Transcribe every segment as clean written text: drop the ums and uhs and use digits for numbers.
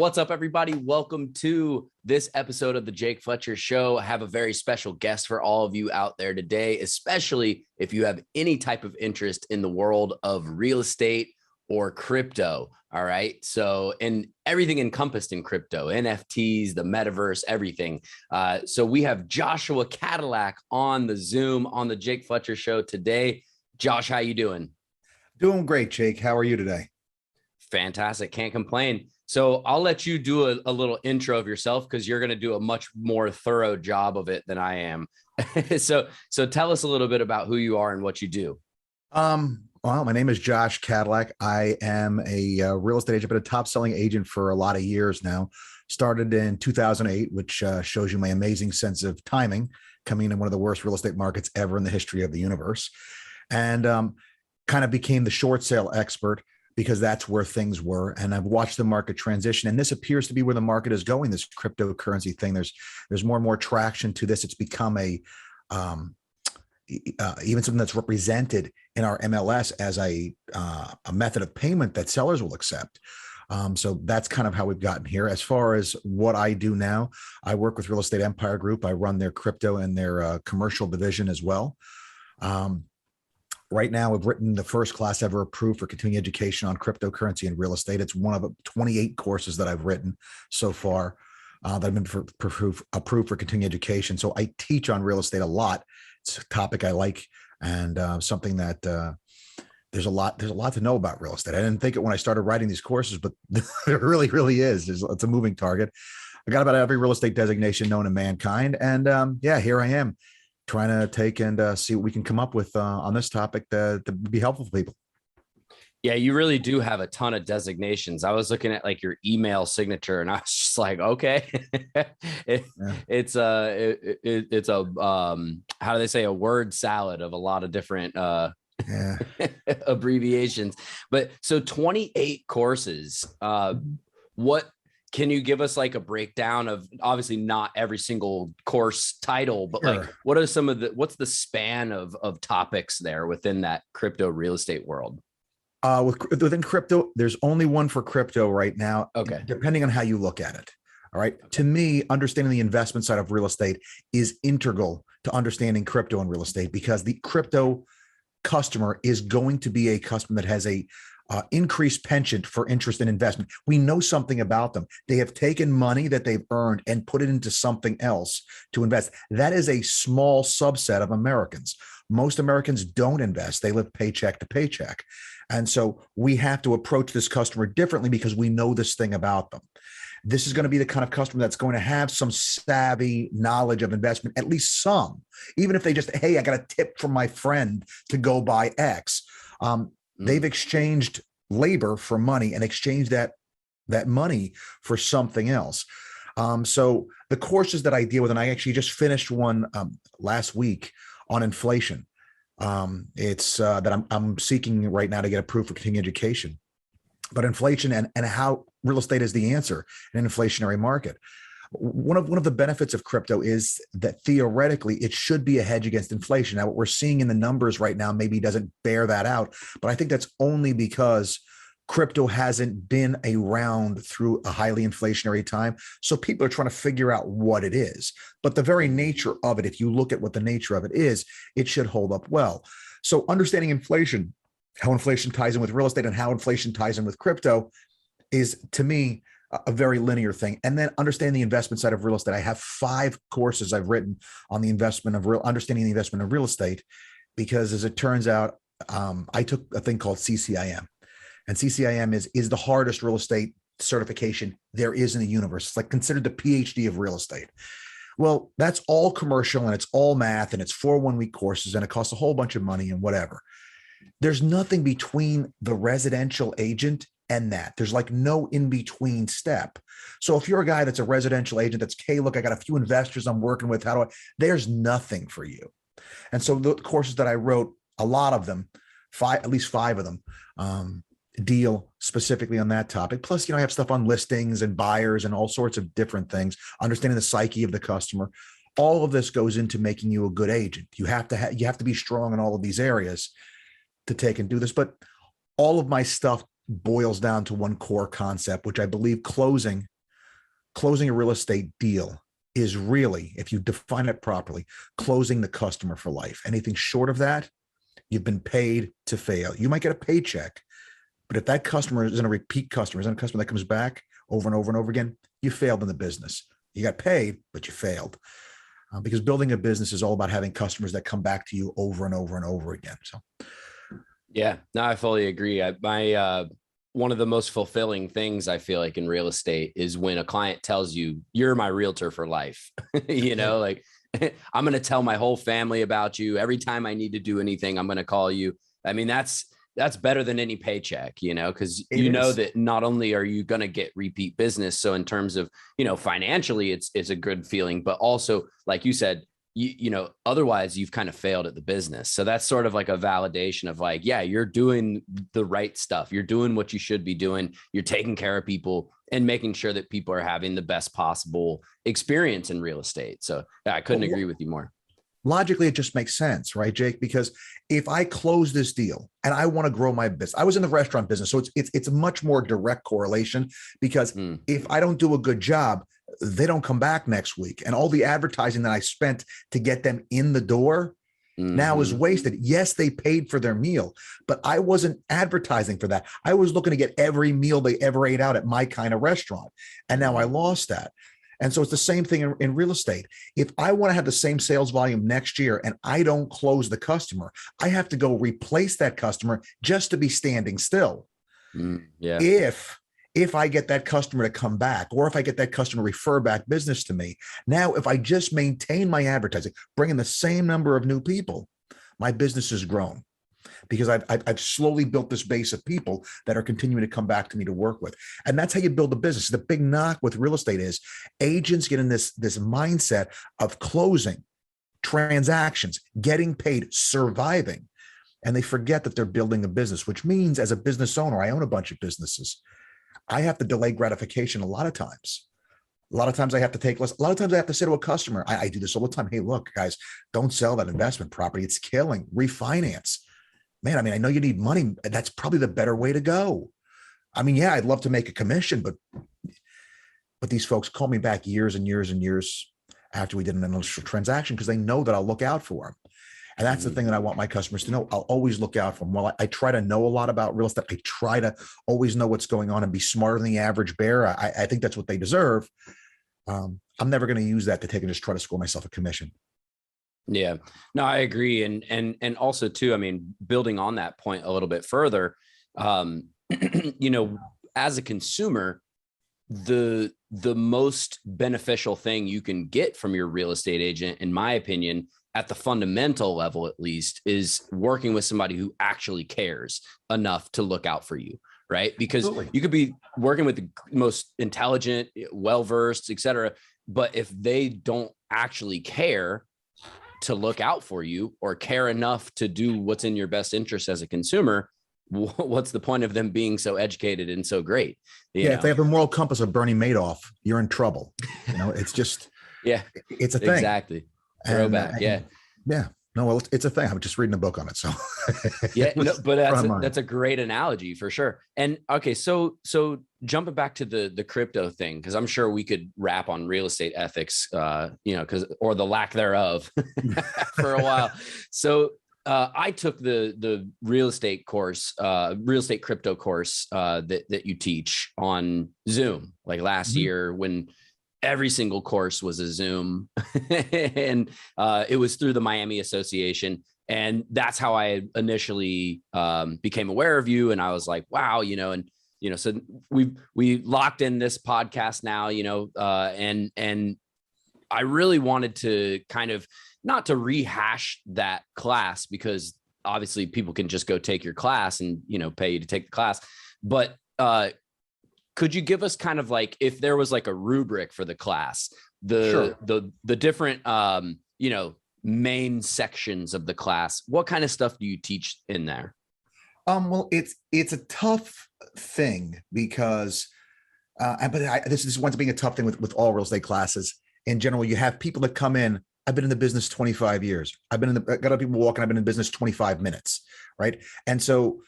What's up, everybody? Welcome to this episode of the Jake Fletcher Show. I have a very special guest for all of you out there today, especially if you have any type of interest in the world of real estate or crypto. All right. So, and everything encompassed in crypto, NFTs, the metaverse, everything. So we have Joshua Cadillac on the Zoom on the Jake Fletcher Show today. Josh, how you doing? Doing great, Jake. How are you today? Fantastic. Can't complain. So I'll let you do a little intro of yourself because you're going to do a much more thorough job of it than I am. So tell us a little bit about who you are and what you do. Well, my name is Josh Cadillac. I am a real estate agent, but a top selling agent for a lot of years now. Started in 2008, which shows you my amazing sense of timing, coming in one of the worst real estate markets ever in the history of the universe. And kind of became the short sale expert because that's where things were. And I've watched the market transition. And this appears to be where the market is going, this cryptocurrency thing. There's more and more traction to this. It's become even something that's represented in our MLS as a method of payment that sellers will accept. So that's kind of how we've gotten here. As far as what I do now, I work with Real Estate Empire Group. I run their crypto and their commercial division as well. Right now, I've written the first class ever approved for continuing education on cryptocurrency and real estate. It's one of 28 courses that I've written so far that have been approved for continuing education. So I teach on real estate a lot. It's a topic I like and something that there's a lot to know about real estate. I didn't think it when I started writing these courses, but it really is. It's a moving target. I got about every real estate designation known to mankind. And here I am, trying to take and see what we can come up with on this topic to be helpful for people. Yeah, you really do have a ton of designations. I was looking at like your email signature and I was just like, okay, it's a how do they say, a word salad of a lot of different abbreviations. But so 28 courses, what can you give us like a breakdown of, obviously not every single course title, but Sure. like what are what's the span of topics there within that crypto real estate world? Within crypto, there's only one for crypto right now. Okay. Depending on how you look at it. All right. Okay. To me, understanding the investment side of real estate is integral to understanding crypto and real estate, because the crypto customer is going to be a customer that has a increased penchant for interest in investment. We know something about them. They have taken money that they've earned and put it into something else to invest. That is a small subset of Americans. Most Americans don't invest. They live paycheck to paycheck. And so we have to approach this customer differently because we know this thing about them. This is going to be the kind of customer that's going to have some savvy knowledge of investment, at least some, even if they just, hey, I got a tip from my friend to go buy X. They've exchanged labor for money and exchanged that money for something else. So the courses that I deal with, and I actually just finished one last week on inflation. It's that I'm seeking right now to get approved for continuing education. But inflation and how real estate is the answer in an inflationary market. One of the benefits of crypto is that theoretically it should be a hedge against inflation. Now, what we're seeing in the numbers right now maybe doesn't bear that out, but I think that's only because crypto hasn't been around through a highly inflationary time. So people are trying to figure out what it is. But the very nature of it, if you look at what the nature of it is, it should hold up well. So understanding inflation, how inflation ties in with real estate and how inflation ties in with crypto is, to me, a very linear thing. And then understanding the investment side of real estate. I have 5 courses I've written on the understanding the investment of real estate, because as it turns out, I took a thing called CCIM. And CCIM is the hardest real estate certification there is in the universe. It's like considered the PhD of real estate. Well, that's all commercial and it's all math and it's 4 one-week courses and it costs a whole bunch of money and whatever. There's nothing between the residential agent and that. There's like no in-between step. So if you're a guy that's a residential agent that's, hey, look, I got a few investors I'm working with. There's nothing for you. And so the courses that I wrote, a lot of them, at least 5 of them, deal specifically on that topic. Plus, I have stuff on listings and buyers and all sorts of different things, understanding the psyche of the customer. All of this goes into making you a good agent. You have to be strong in all of these areas to take and do this. But all of my stuff boils down to one core concept, which I believe closing closing a real estate deal is really, if you define it properly, closing the customer for life. Anything short of that, you've been paid to fail. You might get a paycheck, but if that customer isn't a repeat customer, isn't a customer that comes back over and over and over again, you failed in the business. You got paid, but you failed. Because building a business is all about having customers that come back to you over and over and over again. So, yeah, no, I fully agree. One of the most fulfilling things I feel like in real estate is when a client tells you, you're my realtor for life. Like I'm going to tell my whole family about you. Every time I need to do anything, I'm going to call you. I mean, that's better than any paycheck, because know that not only are you going to get repeat business. So in terms of, financially, it's a good feeling, but also, like you said, otherwise you've kind of failed at the business. So that's sort of like a validation of like, yeah, you're doing the right stuff. You're doing what you should be doing. You're taking care of people and making sure that people are having the best possible experience in real estate. So yeah, I couldn't agree with you more. Logically, it just makes sense, right, Jake? Because if I close this deal and I want to grow my business, I was in the restaurant business, so it's a much more direct correlation. Because if I don't do a good job, they don't come back next week, and all the advertising that I spent to get them in the door now is wasted. Yes, they paid for their meal, but I wasn't advertising for that. I was looking to get every meal they ever ate out at my kind of restaurant, and now I lost that. And so it's the same thing in real estate. If I want to have the same sales volume next year and I don't close the customer, I have to go replace that customer just to be standing still. Yeah. If I get that customer to come back, or if I get that customer to refer back business to me, now if I just maintain my advertising, bring in the same number of new people, my business has grown. Because I've slowly built this base of people that are continuing to come back to me to work with. And that's how you build a business. The big knock with real estate is agents get in this mindset of closing transactions, getting paid, surviving. And they forget that they're building a business, which means as a business owner, I own a bunch of businesses. I have to delay gratification a lot of times. A lot of times I have to take less. A lot of times I have to say to a customer, I do this all the time. Hey, look, guys, don't sell that investment property. It's killing. Refinance. Man, I mean, I know you need money. That's probably the better way to go. I mean, yeah, I'd love to make a commission, but these folks call me back years and years and years after we did an initial transaction because they know that I'll look out for them. And that's the thing that I want my customers to know. I'll always look out for them. While I try to know a lot about real estate, I try to always know what's going on and be smarter than the average bear. I think that's what they deserve. I'm never going to use that to take and just try to score myself a commission. Yeah, no, I agree. And also too, I mean, building on that point a little bit further, as a consumer, the most beneficial thing you can get from your real estate agent, in my opinion, at the fundamental level, at least, is working with somebody who actually cares enough to look out for you. Right. Because you could be working with the most intelligent, well-versed, et cetera. But if they don't actually care to look out for you or care enough to do what's in your best interest as a consumer, what's the point of them being so educated and so great? If they have a moral compass of Bernie Madoff, you're in trouble. It's just, it's a thing. Exactly. Throwback. Yeah. No, well, it's a thing. I'm just reading a book on it. So but that's a great analogy for sure. And okay, so jumping back to the crypto thing, because I'm sure we could rap on real estate ethics, or the lack thereof for a while. So I took the real estate course, real estate crypto course that you teach on Zoom, like last year when every single course was a Zoom and it was through the Miami Association. And that's how I initially became aware of you. And I was like, wow, so we locked in this podcast now, and I really wanted to kind of not to rehash that class, because obviously people can just go take your class and, pay you to take the class. But could you give us kind of like, if there was like a rubric for the class, the different, main sections of the class, what kind of stuff do you teach in there? Well, it's a tough thing because, this is once being a tough thing with all real estate classes in general. You have people that come in. I've been in the business 25 years. Got other people walking. I've been in business 25 minutes. Right. And so,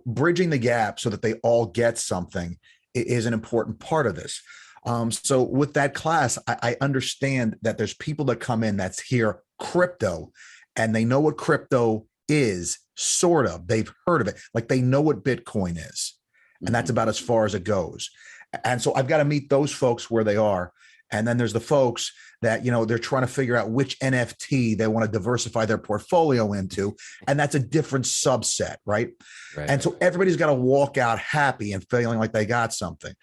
bridging the gap so that they all get something is an important part of this. So with that class, I understand that there's people that come in that's here crypto, and they know what crypto is, sort of. They've heard of it, like they know what Bitcoin is, and that's about as far as it goes. And so I've got to meet those folks where they are. And then there's the folks that, they're trying to figure out which NFT they want to diversify their portfolio into. And that's a different subset, right? And so everybody's got to walk out happy and feeling like they got something.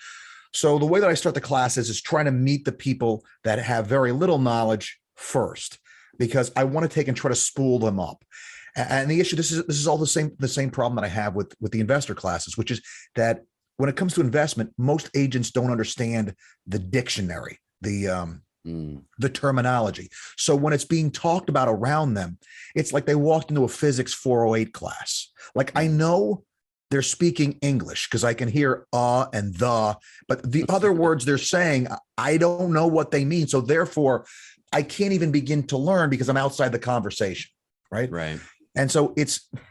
So the way that I start the classes is trying to meet the people that have very little knowledge first, because I want to take and try to spool them up. And the issue, this is all the same problem that I have with the investor classes, which is that when it comes to investment, most agents don't understand the dictionary, the terminology. So when it's being talked about around them, it's like they walked into a physics 408 class. Like, I know they're speaking English because I can hear and the, but the other words they're saying, I don't know what they mean. So therefore, I can't even begin to learn because I'm outside the conversation. Right. And so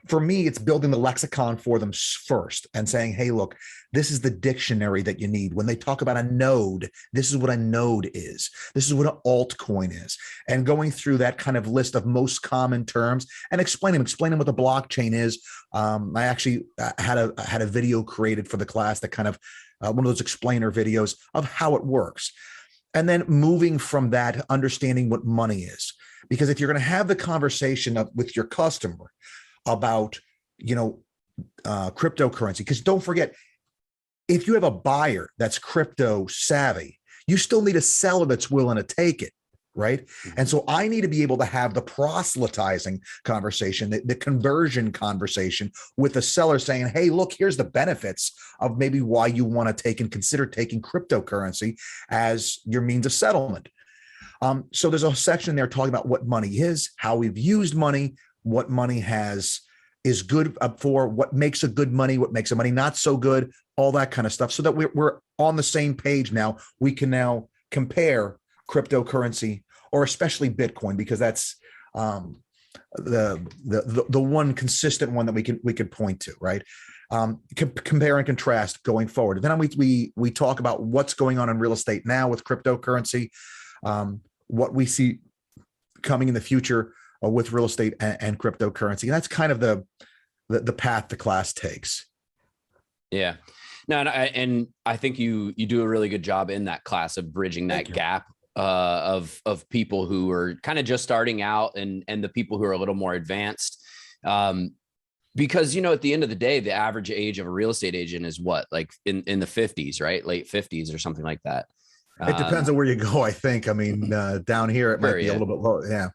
for me, it's building the lexicon for them first and saying, hey, look, this is the dictionary that you need. When they talk about a node, this is what a node is. This is what an altcoin is. And going through that kind of list of most common terms and explaining what the blockchain is. I actually had a video created for the class that kind of one of those explainer videos of how it works. And then moving from that, understanding what money is. Because if you're going to have the conversation with your customer about, cryptocurrency, because don't forget, if you have a buyer that's crypto savvy, you still need a seller that's willing to take it, right? And so I need to be able to have the proselytizing conversation, the conversion conversation with the seller saying, hey, look, here's the benefits of maybe why you want to take and consider taking cryptocurrency as your means of settlement. So there's a section there talking about what money is, how we've used money, what money is good for, what makes a good money, what makes a money not so good, all that kind of stuff, so that we're on the same page now. We can now compare cryptocurrency, or especially Bitcoin, because that's the one consistent one that we can point to, right? Compare and contrast going forward. And then we talk about what's going on in real estate now with cryptocurrency. What we see coming in the future with real estate and cryptocurrency. And that's kind of the path the class takes. Yeah. No, and I think you do a really good job in that class of bridging that gap of people who are kind of just starting out and the people who are a little more advanced. Because, at the end of the day, the average age of a real estate agent is what, like in the 50s, right? Late 50s or something like that. It depends on where you go, I think. I mean, down here, it might be a little bit low. Yeah.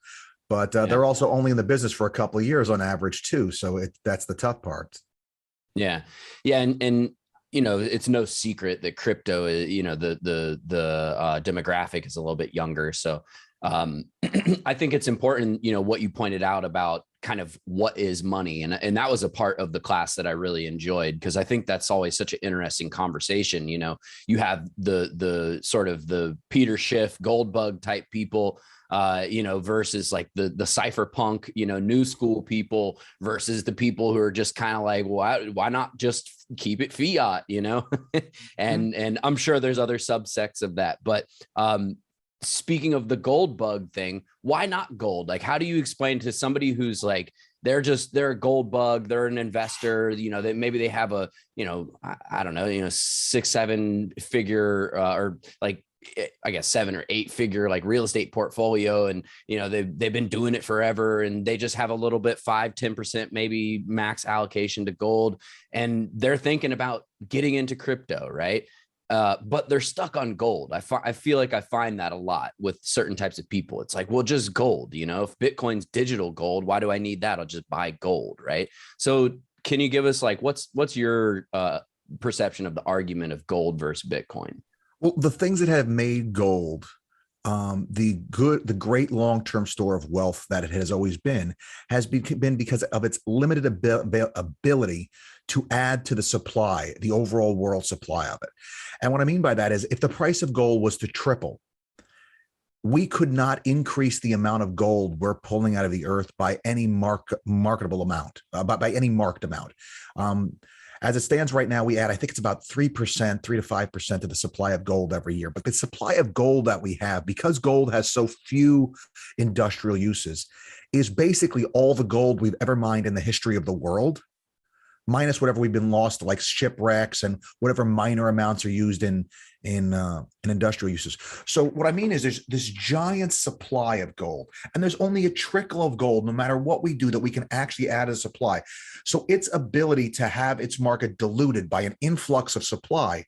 But they're also only in the business for a couple of years on average, too. So that's the tough part. Yeah. Yeah. And it's no secret that crypto is, the demographic is a little bit younger. So I think it's important, what you pointed out about kind of what is money. And that was a part of the class that I really enjoyed, because I think that's always such an interesting conversation. You have the sort of the Peter Schiff, gold bug type people, versus like the cypherpunk, new school people versus the people who are just kind of like, why not just keep it fiat, and I'm sure there's other subsects of that. But speaking of the gold bug thing, why not gold? Like, how do you explain to somebody who's like, they're a gold bug, they're an investor, that maybe they have a, I don't know, 6-7 figure or like, I guess 7 or 8 figure like real estate portfolio, and they've been doing it forever, and they just have a little bit 5-10% maybe max allocation to gold, and they're thinking about getting into crypto, right? But they're stuck on gold. I feel like I find that a lot with certain types of people. It's like, well, just gold, if Bitcoin's digital gold, why do I need that? I'll just buy gold, right? So can you give us like, what's your perception of the argument of gold versus Bitcoin? Well, the things that have made gold the great long-term store of wealth that it has always been has been because of its limited ability to add to the supply, the overall world supply of it. And what I mean by that is, if the price of gold was to triple, we could not increase the amount of gold we're pulling out of the earth by any marketable amount, by any marked amount. As it stands right now, we add, I think it's about 3%, 3 to 5% to the supply of gold every year. But the supply of gold that we have, because gold has so few industrial uses, is basically all the gold we've ever mined in the history of the world, minus whatever we've been lost, like shipwrecks and whatever minor amounts are used in industrial uses. So what I mean is there's this giant supply of gold, and there's only a trickle of gold, no matter what we do, that we can actually add as supply. So its ability to have its market diluted by an influx of supply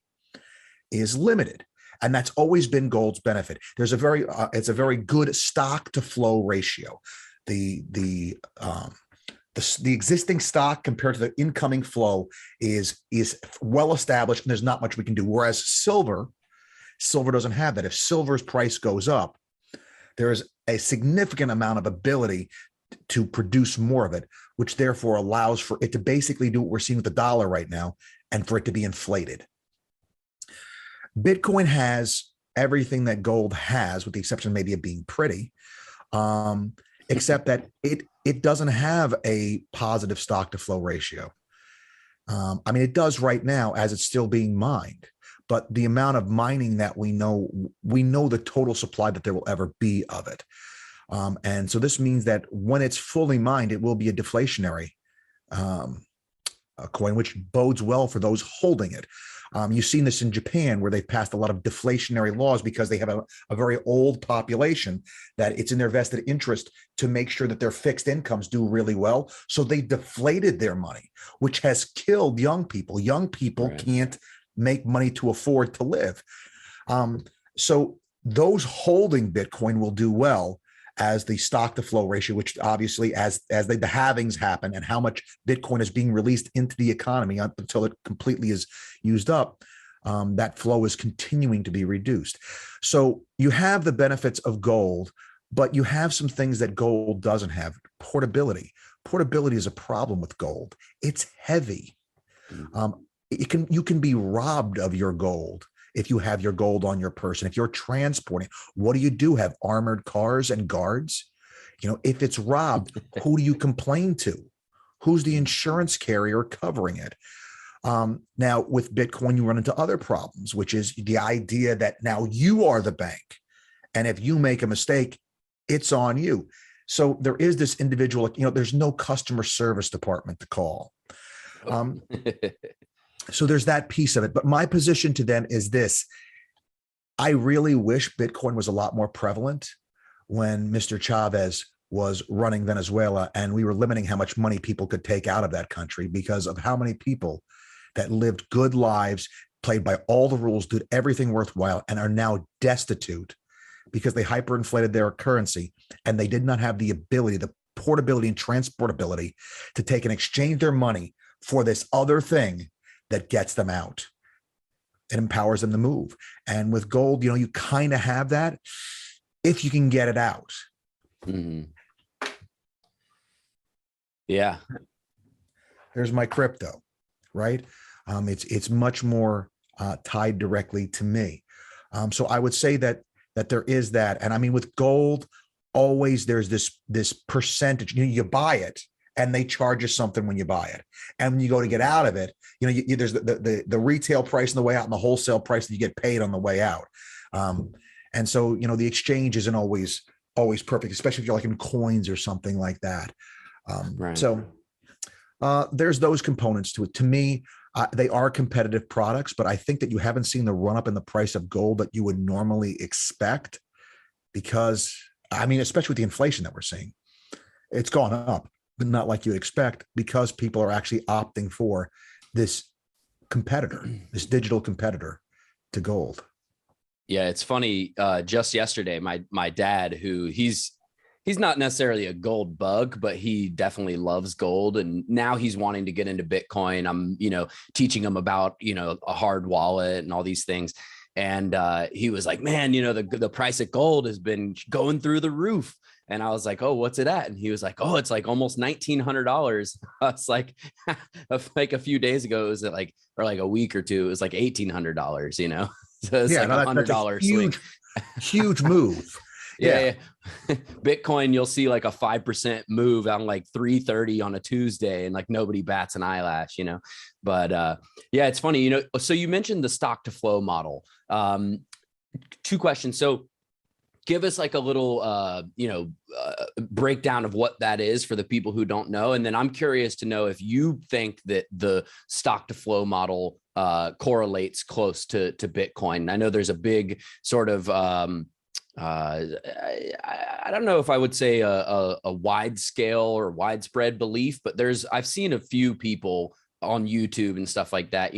is limited. And that's always been gold's benefit. There's it's a very good stock to flow ratio. The existing stock compared to the incoming flow is well established, and there's not much we can do. Whereas silver doesn't have that. If silver's price goes up, there is a significant amount of ability to produce more of it, which therefore allows for it to basically do what we're seeing with the dollar right now, and for it to be inflated. Bitcoin has everything that gold has, with the exception maybe of being pretty, except that it doesn't have a positive stock to flow ratio. I mean, it does right now as it's still being mined, but the amount of mining that we know the total supply that there will ever be of it. And so this means that when it's fully mined, it will be a deflationary coin, which bodes well for those holding it. You've seen this in Japan, where they've passed a lot of deflationary laws because they have a very old population that it's in their vested interest to make sure that their fixed incomes do really well. So they deflated their money, which has killed young people. Young people Right. can't make money to afford to live. So those holding Bitcoin will do well as the stock to flow ratio, which obviously as the halvings happen and how much Bitcoin is being released into the economy until it completely is used up, that flow is continuing to be reduced. So you have the benefits of gold, but you have some things that gold doesn't have. Portability. Portability is a problem with gold. It's heavy. You can be robbed of your gold if you have your gold on your person. If you're transporting, what do you do? Have armored cars and guards? If it's robbed, who do you complain to? Who's the insurance carrier covering it? Now, with Bitcoin, you run into other problems, which is the idea that now you are the bank. And if you make a mistake, it's on you. So there is this individual, there's no customer service department to call. So there's that piece of it. But my position to them is this. I really wish Bitcoin was a lot more prevalent when Mr. Chavez was running Venezuela and we were limiting how much money people could take out of that country because of how many people that lived good lives, played by all the rules, did everything worthwhile, and are now destitute because they hyperinflated their currency and they did not have the ability, the portability and transportability to take and exchange their money for this other thing that gets them out. It empowers them to move. And with gold, you kind of have that if you can get it out. Mm-hmm. Yeah. There's my crypto, right? It's much more tied directly to me. So I would say that there is that. And I mean, with gold, always there's this percentage. You buy it, and they charge you something when you buy it. And when you go to get out of it, there's the retail price on the way out and the wholesale price that you get paid on the way out. And so, the exchange isn't always perfect, especially if you're like in coins or something like that. Right. So there's those components to it. To me, they are competitive products, but I think that you haven't seen the run up in the price of gold that you would normally expect because, especially with the inflation that we're seeing, it's gone up, but not like you would expect because people are actually opting for this competitor, this digital competitor to gold. Yeah, it's funny. Just yesterday, my dad, who he's not necessarily a gold bug, but he definitely loves gold. And now he's wanting to get into Bitcoin. I'm, teaching him about, a hard wallet and all these things. And he was like, man, the price of gold has been going through the roof. And I was like, oh, what's it at? And he was like, oh, it's like almost $1,900. I was like, like a few days ago, it was like a week or two, it was like $1,800, So it's like $100 swing. Huge move. Yeah. Bitcoin, you'll see like a 5% move on like 3:30 on a Tuesday, and like nobody bats an eyelash, But yeah, it's funny, So you mentioned the stock to flow model. Two questions. So give us like a little, breakdown of what that is for the people who don't know. And then I'm curious to know if you think that the stock to flow model correlates close to Bitcoin. I know there's a big sort of, I don't know if I would say a wide scale or widespread belief, but I've seen a few people on YouTube and stuff like that,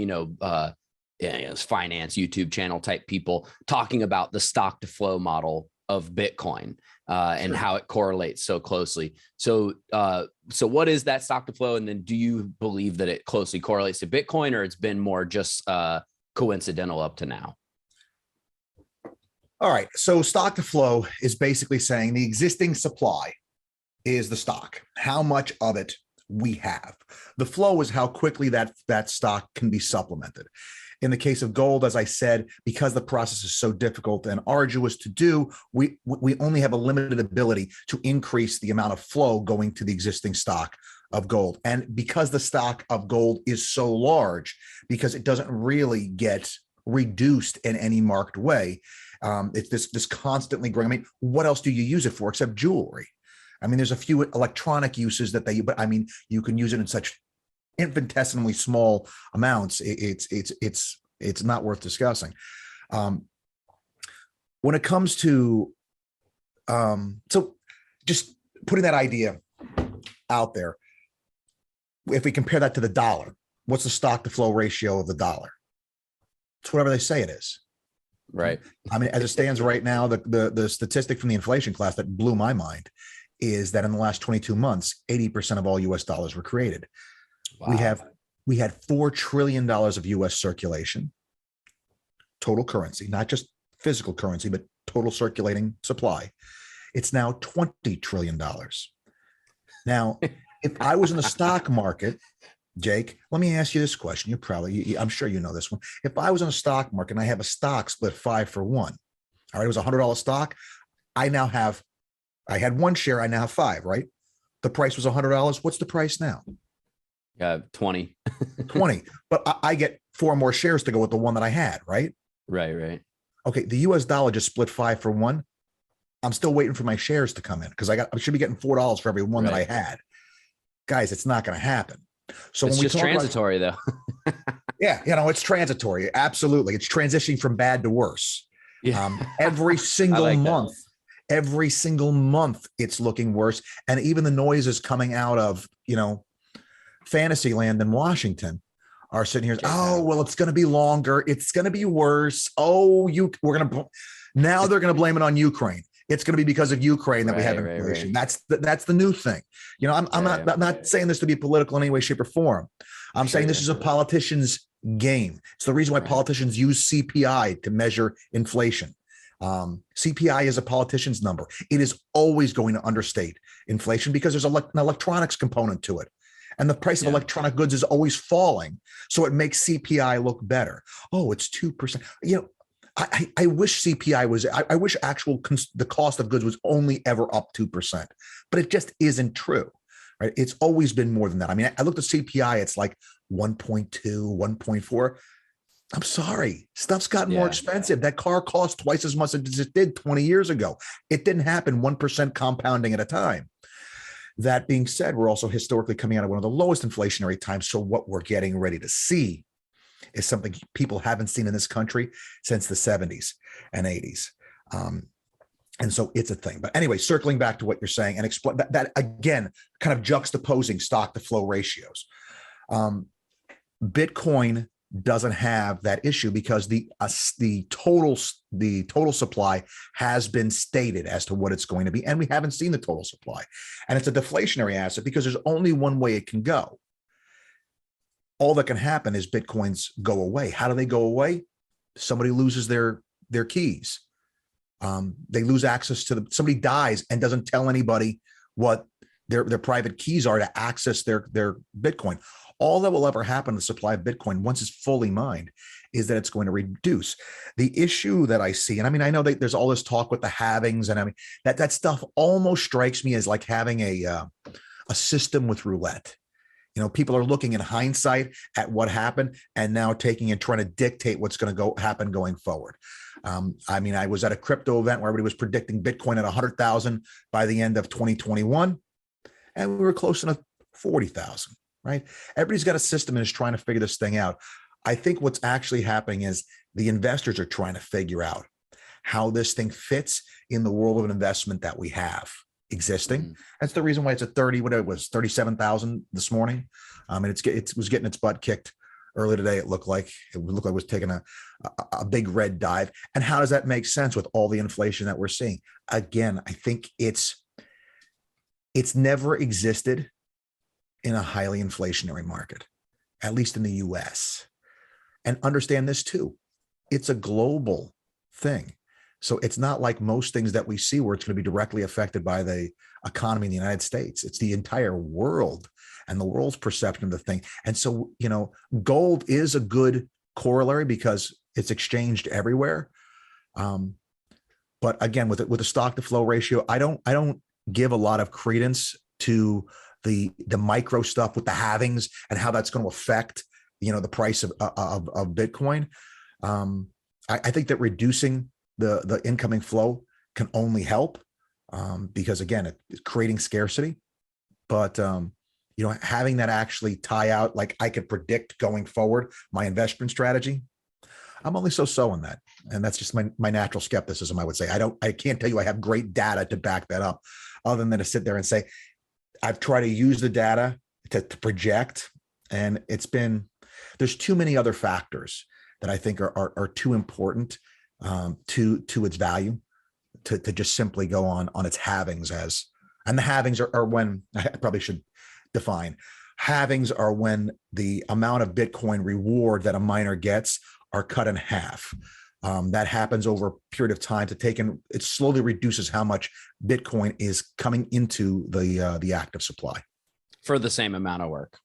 finance YouTube channel type people talking about the stock to flow model of Bitcoin and how it correlates so closely. So what is that stock to flow? And then do you believe that it closely correlates to Bitcoin, or it's been more just coincidental up to now? All right. So stock to flow is basically saying the existing supply is the stock, how much of it we have. The flow is how quickly that stock can be supplemented. In the case of gold, as I said, because the process is so difficult and arduous to do, we only have a limited ability to increase the amount of flow going to the existing stock of gold. And because the stock of gold is so large, because it doesn't really get reduced in any marked way, it's this constantly growing. I mean, what else do you use it for except jewelry? I mean, there's a few electronic uses but I mean, you can use it in such infinitesimally small amounts. It's not worth discussing. When it comes to, so just putting that idea out there, if we compare that to the dollar, what's the stock to flow ratio of the dollar? It's whatever they say it is. Right. I mean, as it stands right now, the statistic from the inflation class that blew my mind is that in the last 22 months, 80% of all US dollars were created. Wow. We had $4 trillion of US circulation, total currency, not just physical currency, but total circulating supply. It's now $20 trillion. Now, if I was in the stock market, Jake, let me ask you this question. I'm sure you know this one. If I was in a stock market and I have a stock split 5 for 1, all right, it was a $100 stock. I had 1 share. I now have 5, right? The price was $100. What's the price now? 20. 20. But I get 4 more shares to go with the one that I had, right? Right. Okay. The US dollar just split 5 for 1. I'm still waiting for my shares to come in because I should be getting $4 for every one that I had. Guys, it's not going to happen. So it's just transitory though. Yeah. It's transitory. Absolutely. It's transitioning from bad to worse. Yeah. Every single month. Every single month it's looking worse. And even the noises coming out of, Fantasyland in Washington are sitting here. Oh, well, it's going to be longer. It's going to be worse. Oh, now they're going to blame it on Ukraine. It's going to be because of Ukraine that we have inflation. Right. That's the new thing. I'm not saying this to be political in any way, shape, or form. I'm saying this is a politician's game. It's the reason why politicians use CPI to measure inflation. CPI is a politician's number. It is always going to understate inflation because there's an electronics component to it. And the price of electronic goods is always falling. So it makes CPI look better. Oh, it's 2%. I wish CPI was, I wish the cost of goods was only ever up 2%, but it just isn't true, right? It's always been more than that. I mean, I looked at CPI, it's like 1.2, 1.4. I'm sorry, stuff's gotten more expensive. That car cost twice as much as it did 20 years ago. It didn't happen 1% compounding at a time. That being said, we're also historically coming out of one of the lowest inflationary times. So what we're getting ready to see is something people haven't seen in this country since the 70s and 80s. And so it's a thing. But anyway, circling back to what you're saying and explain that again, kind of juxtaposing stock to flow ratios. Bitcoin doesn't have that issue because the total supply has been stated as to what it's going to be, and we haven't seen the total supply. And it's a deflationary asset because there's only one way it can go. All that can happen is Bitcoins go away. How do they go away? Somebody loses their keys. They lose access to somebody dies and doesn't tell anybody what their private keys are to access their Bitcoin. All that will ever happen to the supply of Bitcoin once it's fully mined is that it's going to reduce. The issue that I see, and I mean, I know that there's all this talk with the halvings, and I mean that stuff almost strikes me as like having a system with roulette. People are looking in hindsight at what happened and now taking and trying to dictate what's going to happen going forward. I mean, I was at a crypto event where everybody was predicting Bitcoin at 100,000 by the end of 2021, and we were close to 40,000, right? Everybody's got a system and is trying to figure this thing out. I think what's actually happening is the investors are trying to figure out how this thing fits in the world of investment that we have existing. Mm-hmm. That's the reason why it's at 30, what it was, 37,000 this morning. And it was getting its butt kicked early today. It looked like it was taking a big red dive. And how does that make sense with all the inflation that we're seeing? Again, I think it's never existed in a highly inflationary market, at least in the US. And understand this too, it's a global thing. So it's not like most things that we see where it's going to be directly affected by the economy in the United States. It's the entire world and the world's perception of the thing. And so, gold is a good corollary because it's exchanged everywhere. But again, with the stock to flow ratio, I don't give a lot of credence to the micro stuff with the halvings and how that's going to affect, the price of Bitcoin. I think that reducing the incoming flow can only help because again, it's creating scarcity, but having that actually tie out, like I could predict going forward, my investment strategy, I'm only so on that. And that's just my natural skepticism. I would say, I can't tell you I have great data to back that up other than to sit there and say, I've tried to use the data to project, and there's too many other factors that I think are too important to its value to just simply go on its halvings and the halvings are when I probably should define halvings are when the amount of Bitcoin reward that a miner gets are cut in half. That happens over a period of time it slowly reduces how much Bitcoin is coming into the active supply for the same amount of work.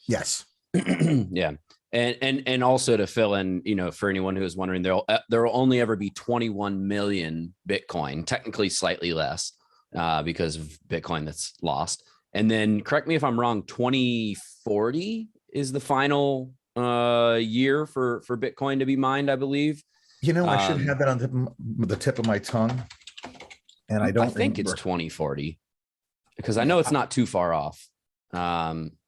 Yes. Yeah. And also to fill in, for anyone who is wondering, there will only ever be 21 million Bitcoin, technically slightly less because of Bitcoin that's lost. And then correct me if I'm wrong, 2040 is the final year for Bitcoin to be mined, I believe. I should have that on the tip of my tongue. And I think it's 2040 because I know it's not too far off.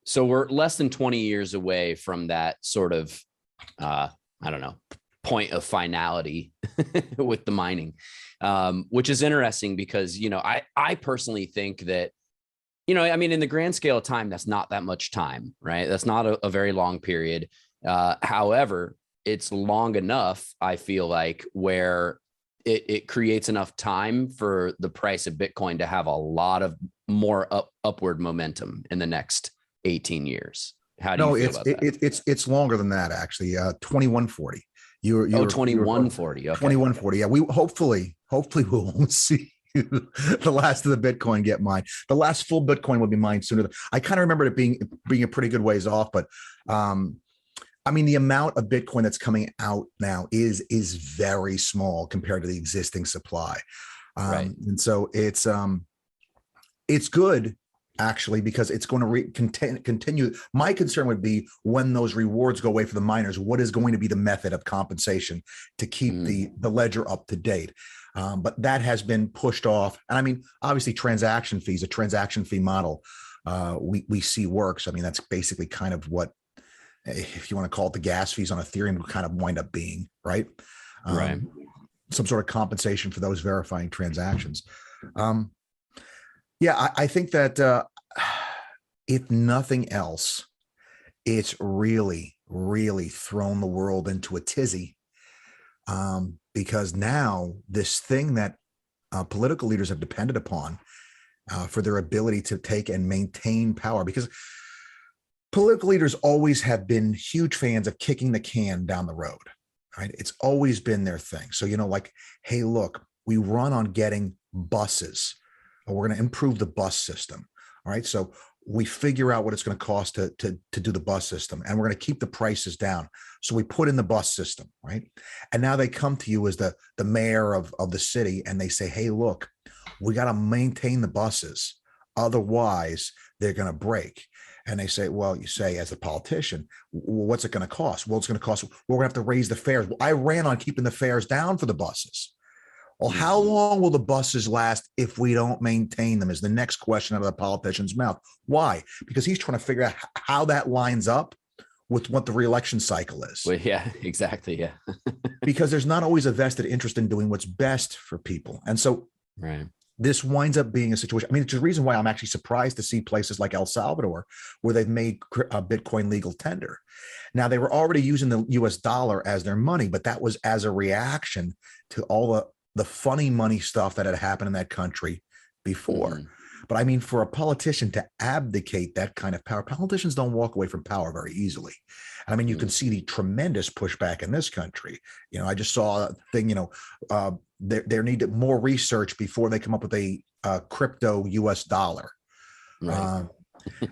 So we're less than 20 years away from that sort of, point of finality with the mining, which is interesting because, I personally think that, in the grand scale of time, that's not that much time, right? That's not a very long period. However, it's long enough, I feel like, where it creates enough time for the price of Bitcoin to have a lot of more upward momentum in the next 18 years. How do you feel about that? It's longer than that, actually. 2140. You're 2140. Okay. 2140. Yeah. We hopefully we won't see the last of the Bitcoin get mined. The last full Bitcoin will be mined sooner. I kind of remember it being a pretty good ways off, but the amount of Bitcoin that's coming out now is very small compared to the existing supply. Right. And so it's good actually, because it's going to continue. My concern would be when those rewards go away for the miners, what is going to be the method of compensation to keep the ledger up to date? But that has been pushed off. And obviously transaction fees, a transaction fee model, we see works. That's basically kind of what, if you want to call it the gas fees on Ethereum, will kind of wind up being, right? Right. Some sort of compensation for those verifying transactions. I think that if nothing else, it's really, really thrown the world into a tizzy, because now this thing that political leaders have depended upon for their ability to take and maintain power, because political leaders always have been huge fans of kicking the can down the road, right? It's always been their thing. So, hey, look, we run on getting buses. We're going to improve the bus system. All right. So we figure out what it's going to cost to do the bus system, and we're going to keep the prices down. So we put in the bus system, right? And now they come to you as the mayor of the city, and they say, hey, look, we got to maintain the buses. Otherwise, they're going to break. And they say, well, you say as a politician, what's it going to cost? Well, it's going to cost, we're going to have to raise the fares. Well, I ran on keeping the fares down for the buses. Well, how long will the buses last if we don't maintain them is the next question out of the politician's mouth. Why? Because he's trying to figure out how that lines up with what the reelection cycle is. Well, yeah, exactly. Yeah. Because there's not always a vested interest in doing what's best for people. And so this winds up being a situation. I mean, it's the reason why I'm actually surprised to see places like El Salvador where they've made Bitcoin legal tender. Now, they were already using the US dollar as their money, but that was as a reaction to all the funny money stuff that had happened in that country before. But I mean, for a politician to abdicate that kind of power, politicians don't walk away from power very easily. And I mean, you can see the tremendous pushback in this country. You know, I just saw a thing, you know, there needed more research before they come up with a crypto US dollar. Right.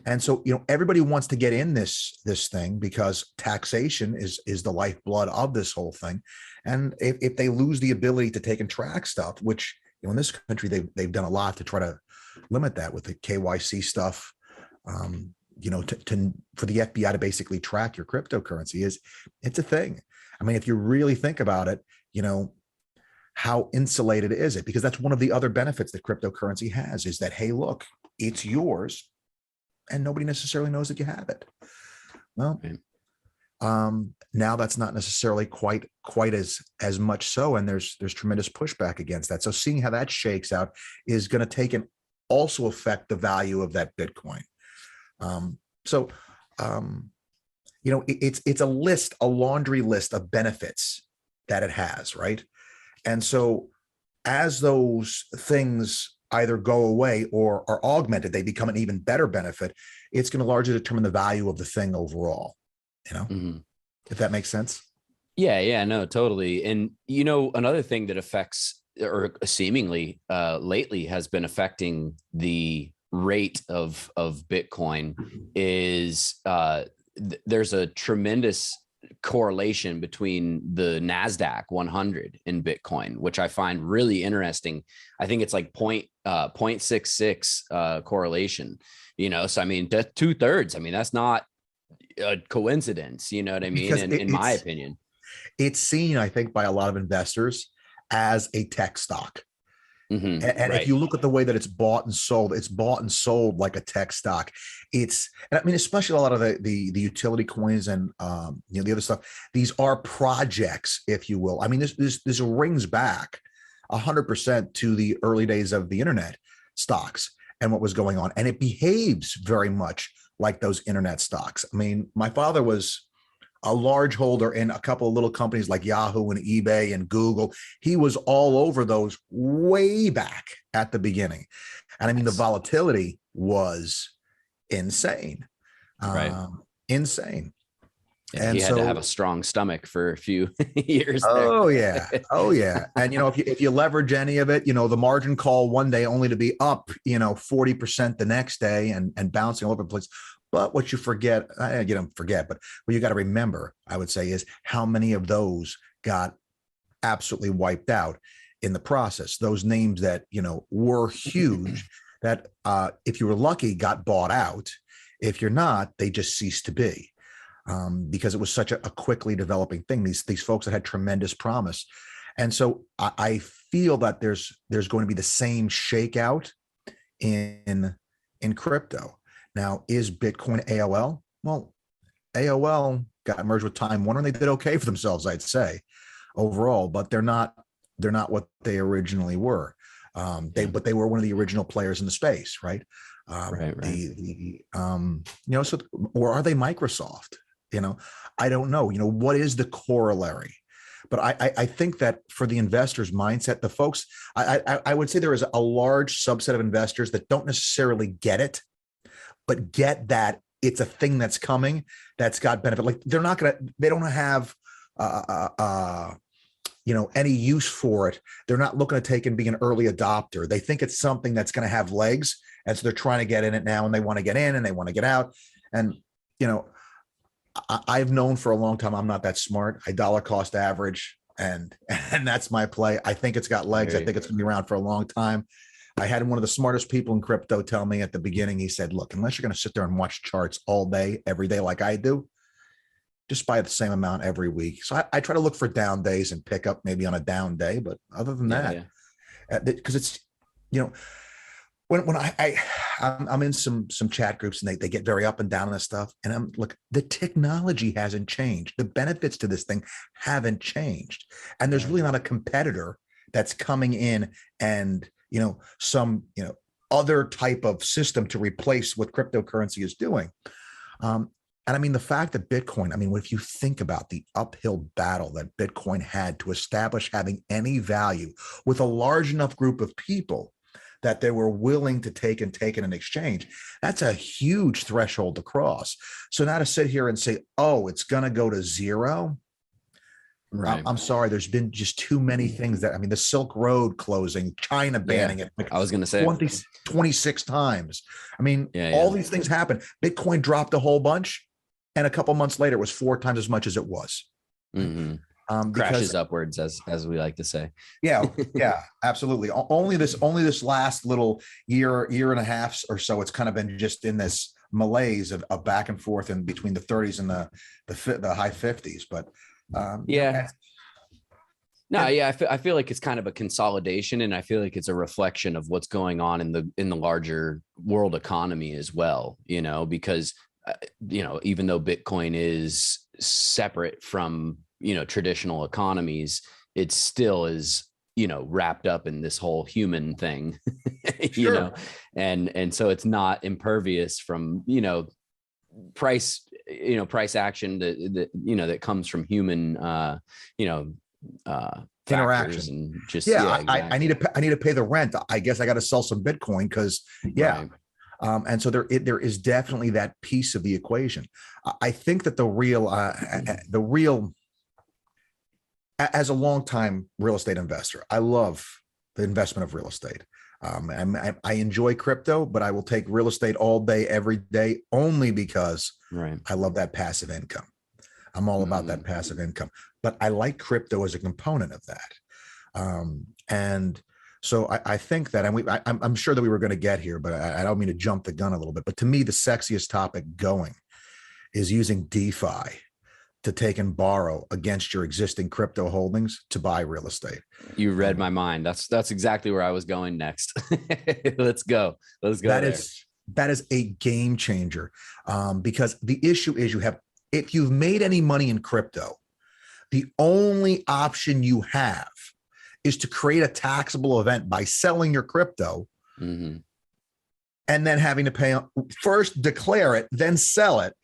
And so, you know, everybody wants to get in this thing because taxation is the lifeblood of this whole thing. And if they lose the ability to take and track stuff, which, you know, in this country, they've done a lot to try to limit that with the KYC stuff, you know, for the FBI to basically track your cryptocurrency it's a thing. I mean, if you really think about it, you know, how insulated is it? Because that's one of the other benefits that cryptocurrency has is that, hey, look, it's yours and nobody necessarily knows that you have it. Well, now that's not necessarily quite as much so, and there's tremendous pushback against that. So seeing how that shakes out is going to take and also affect the value of that Bitcoin. You know, it's a laundry list of benefits that it has, right? And so as those things either go away or are augmented, they become an even better benefit. It's going to largely determine the value of the thing overall, you know, if that makes sense. Yeah, no, totally. And, you know, another thing that affects or seemingly lately has been affecting the rate of Bitcoin is there's a tremendous correlation between the NASDAQ 100 and Bitcoin, which I find really interesting. I think it's like 0.66 correlation, you know, so I mean, 2/3. I mean, that's not a coincidence, you know what I mean? In my opinion, it's seen, I think, by a lot of investors as a tech stock. And if you look at the way that it's bought and sold like a tech stock. And I mean, especially a lot of the utility coins and you know, the other stuff. These are projects, if you will. I mean, this rings back 100% to the early days of the internet stocks and what was going on, and it behaves very much like those internet stocks. I mean, my father was a large holder in a couple of little companies like Yahoo and eBay and Google. He was all over those way back at the beginning. And I mean, the volatility was insane, insane. And he had to have a strong stomach for a few years. Oh, yeah. Oh, yeah. And, you know, if you leverage any of it, you know, the margin call one day only to be up, you know, 40% the next day and bouncing all over the place. But what you forget, but what you got to remember, I would say, is how many of those got absolutely wiped out in the process. Those names that, you know, were huge that if you were lucky, got bought out. If you're not, they just ceased to be because it was such a quickly developing thing. These folks that had tremendous promise. And so I feel that there's going to be the same shakeout in crypto. Now, is Bitcoin AOL? Well, AOL got merged with Time Warner, and they did okay for themselves, I'd say, overall. But they're not what they originally were. But they were one of the original players in the space, right? Right. You know, so or are they Microsoft? You know, I don't know. You know, what is the corollary? But I think that for the investor's mindset, the folks, I would say there is a large subset of investors that don't necessarily get it, but get that it's a thing that's coming, that's got benefit. Like they don't have, any use for it. They're not looking to take and be an early adopter. They think it's something that's going to have legs. And so they're trying to get in it now, and they want to get in and they want to get out. And, I've known for a long time, I'm not that smart. I dollar cost average, and that's my play. I think it's got legs. I think it's going to be around for a long time. I had one of the smartest people in crypto tell me at the beginning, he said, look, unless you're going to sit there and watch charts all day, every day, like I do, just buy the same amount every week. So I try to look for down days and pick up maybe on a down day. But other than that, because it's, when I'm in some chat groups and they get very up and down on this stuff. And the technology hasn't changed. The benefits to this thing haven't changed. And there's really not a competitor that's coming in and, some, other type of system to replace what cryptocurrency is doing. And I mean, the fact that Bitcoin, if you think about the uphill battle that Bitcoin had to establish having any value with a large enough group of people that they were willing to take it in exchange, that's a huge threshold to cross. So now to sit here and say, oh, it's going to go to zero. Right. I'm sorry. There's been just too many things the Silk Road closing, China banning it. I was going to say 26 times. All these things happen. Bitcoin dropped a whole bunch. And a couple months later, it was 4 times as much as it was. Mm-hmm. Crashes upwards, as we like to say. Yeah, absolutely. Only this last little year and a half or so, it's kind of been just in this malaise of back and forth in between the 30s and the high 50s. But I feel like it's kind of a consolidation, and I feel like it's a reflection of what's going on in the larger world economy as well. Because even though Bitcoin is separate from, traditional economies, it still is, wrapped up in this whole human thing, and so it's not impervious from, price action that comes from human, interaction and just, exactly. I need to pay the rent. I guess I got to sell some Bitcoin because Right. And so there is definitely that piece of the equation. I think that the real, as a longtime real estate investor, I love the investment of real estate. I enjoy crypto, but I will take real estate all day, every day, only because I love that passive income. I'm all about that passive income, but I like crypto as a component of that. And so I think that, and I'm sure that we were going to get here, but I don't mean to jump the gun a little bit, but to me, the sexiest topic going is using DeFi to take and borrow against your existing crypto holdings to buy real estate. You read my mind. That's exactly where I was going next. Let's go. That is a game changer, because the issue is if you've made any money in crypto, the only option you have is to create a taxable event by selling your crypto, and then having to pay, first declare it, then sell it.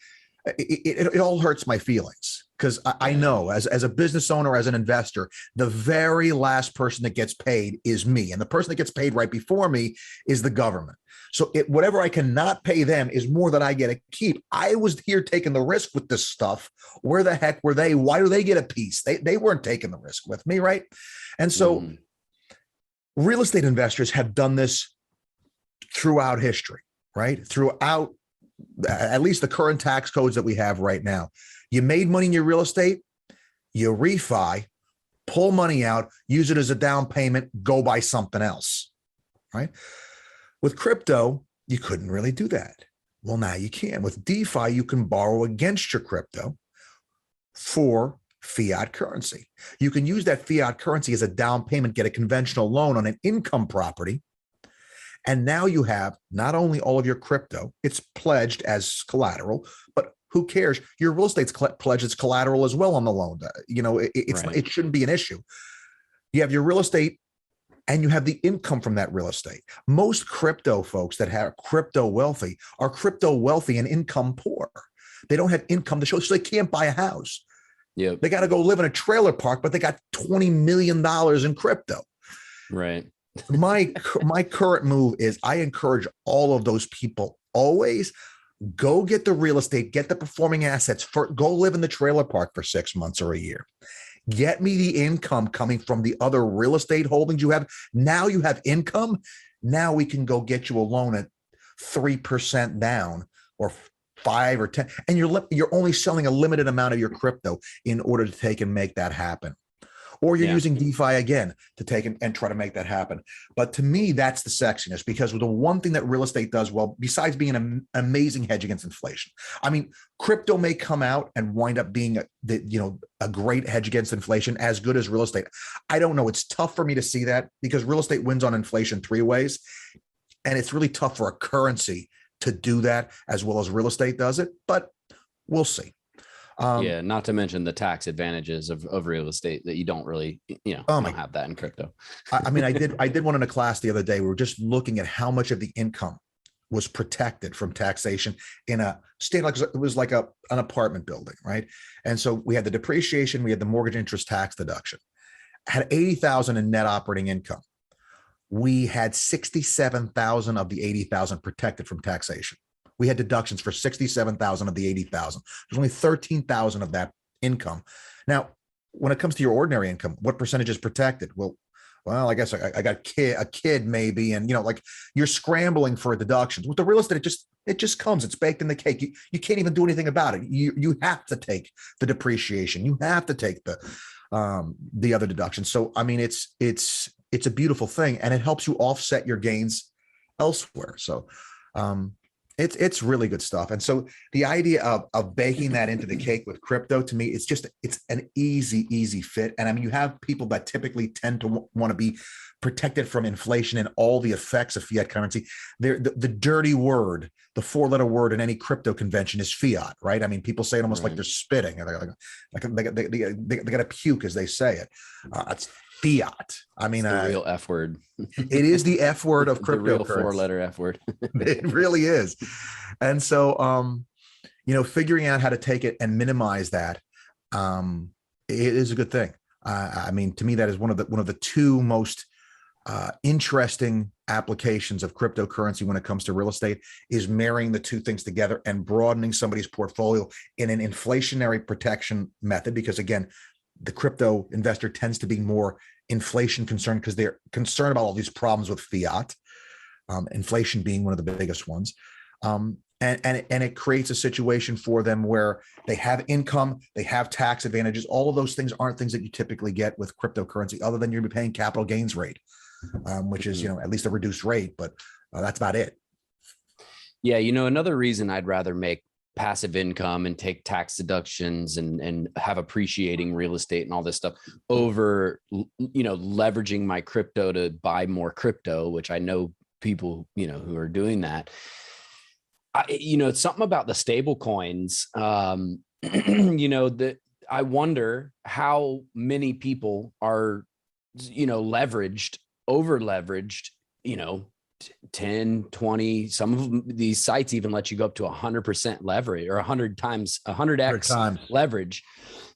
It all hurts my feelings, because I know as a business owner, as an investor, the very last person that gets paid is me. And the person that gets paid right before me is the government. So whatever I cannot pay them is more than I get to keep. I was here taking the risk with this stuff. Where the heck were they? Why do they get a piece? They weren't taking the risk with me, right? And so real estate investors have done this throughout history, right? Throughout at least the current tax codes that we have right now. You made money in your real estate, you refi, pull money out, use it as a down payment, go buy something else, right? With crypto, you couldn't really do that. Well, now you can. With DeFi, you can borrow against your crypto for fiat currency. You can use that fiat currency as a down payment, get a conventional loan on an income property. And now you have not only all of your crypto, it's pledged as collateral, but who cares? Your real estate's pledged as collateral as well on the loan. It shouldn't be an issue. You have your real estate and you have the income from that real estate. Most crypto folks that are crypto wealthy and income poor. They don't have income to show, so they can't buy a house. Yeah, they got to go live in a trailer park, but they got $20 million in crypto. Right. My current move is I encourage all of those people always go get the real estate, get the performing assets, go live in the trailer park for 6 months or a year. Get me the income coming from the other real estate holdings you have. Now you have income. Now we can go get you a loan at 3% down or 5 or 10, and you're only selling a limited amount of your crypto in order to take and make that happen. Or you're using DeFi again to take and try to make that happen. But to me, that's the sexiness, because the one thing that real estate does well, besides being an amazing hedge against inflation, I mean, crypto may come out and wind up being a great hedge against inflation, as good as real estate. I don't know. It's tough for me to see that, because real estate wins on inflation 3 ways. And it's really tough for a currency to do that as well as real estate does it, but we'll see. Not to mention the tax advantages of real estate that you don't really, don't have that in crypto. I mean, I did one in a class the other day. We were just looking at how much of the income was protected from taxation in a state like it was like an apartment building, right? And so we had the depreciation, we had the mortgage interest tax deduction, had 80,000 in net operating income. We had 67,000 of the 80,000 protected from taxation. We had deductions for 67,000 of the 80,000. There's only 13,000 of that income. Now, when it comes to your ordinary income, what percentage is protected? Well, I guess I got a kid maybe, and like you're scrambling for deductions. With the real estate, it just comes. It's baked in the cake. You can't even do anything about it. You have to take the depreciation. You have to take the other deductions. So I mean, it's a beautiful thing, and it helps you offset your gains elsewhere. So it's really good stuff. And so the idea of baking that into the cake with crypto, to me, it's an easy fit. And I mean, you have people that typically tend to want to be protected from inflation and all the effects of fiat currency. The dirty word, the 4-letter word in any crypto convention is fiat, right? I mean, people say it almost like they're spitting, and they got to puke as they say it. It's fiat. I mean, it's the real F word. It is the F word of cryptocurrency. The real 4-letter F word. It really is. And so, figuring out how to take it and minimize that, it is a good thing. I mean, to me, that is one of the 2 most interesting applications of cryptocurrency when it comes to real estate, is marrying the 2 things together and broadening somebody's portfolio in an inflationary protection method. Because again, the crypto investor tends to be more inflation concerned because they're concerned about all these problems with fiat, inflation being one of the biggest ones. And it creates a situation for them where they have income, they have tax advantages. All of those things aren't things that you typically get with cryptocurrency, other than you're paying capital gains rate, which is, at least a reduced rate, but that's about it. Yeah. Another reason I'd rather make passive income and take tax deductions and have appreciating real estate and all this stuff over, leveraging my crypto to buy more crypto, which I know people, who are doing that. It's something about the stable coins, that I wonder how many people are, over leveraged, 10, 20, some of these sites even let you go up to 100% leverage or 100x leverage.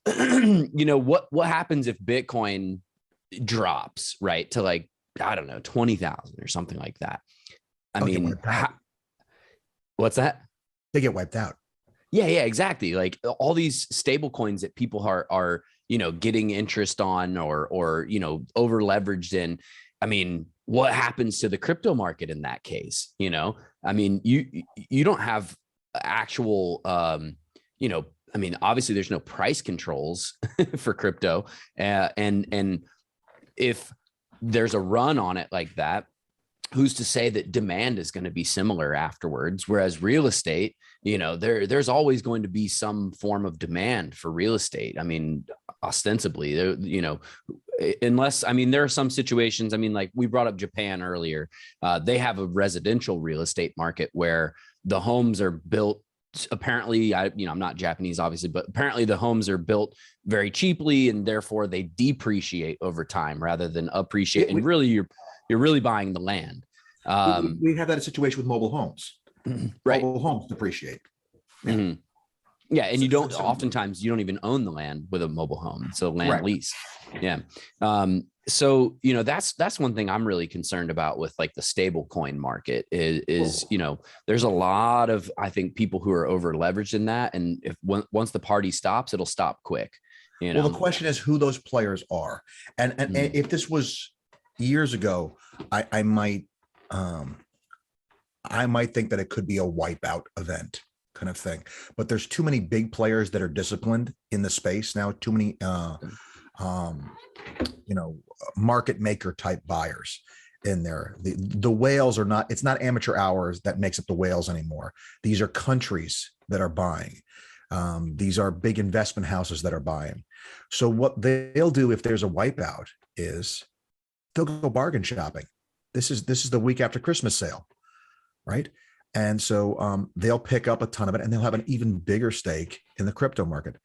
What happens if Bitcoin drops, right, to like, I don't know, 20,000 or something like that? I mean, what's that? They get wiped out. Yeah, exactly. Like all these stable coins that people are getting interest on or over leveraged in. I mean, what happens to the crypto market in that case? I mean, you don't have actual, I mean, obviously there's no price controls for crypto. And if there's a run on it like that, who's to say that demand is going to be similar afterwards? Whereas real estate, there's always going to be some form of demand for real estate. I mean, ostensibly, unless, I mean, there are some situations, I mean, like we brought up Japan earlier. They have a residential real estate market where the homes are built. Apparently, I'm not Japanese, obviously, but apparently the homes are built very cheaply and therefore they depreciate over time rather than appreciate. And really, you're really buying the land. We have that situation with mobile homes. Right. Mobile homes depreciate. Yeah. Mm-hmm. Yeah. And oftentimes you don't even own the land with a mobile home. It's a land lease. Yeah. So, that's one thing I'm really concerned about with like the stable coin market is, there's a lot of, I think, people who are over leveraged in that. And if once the party stops, it'll stop quick, Well, the question is who those players are. And if this was years ago, I might think that it could be a wipeout event kind of thing. But there's too many big players that are disciplined in the space now, too many market maker type buyers in there. The whales are not, it's not amateur hours that makes up the whales anymore. These are countries that are buying. These are big investment houses that are buying. So what they'll do if there's a wipeout is they'll go bargain shopping. This is the week after Christmas sale, right? And so they'll pick up a ton of it and they'll have an even bigger stake in the crypto market.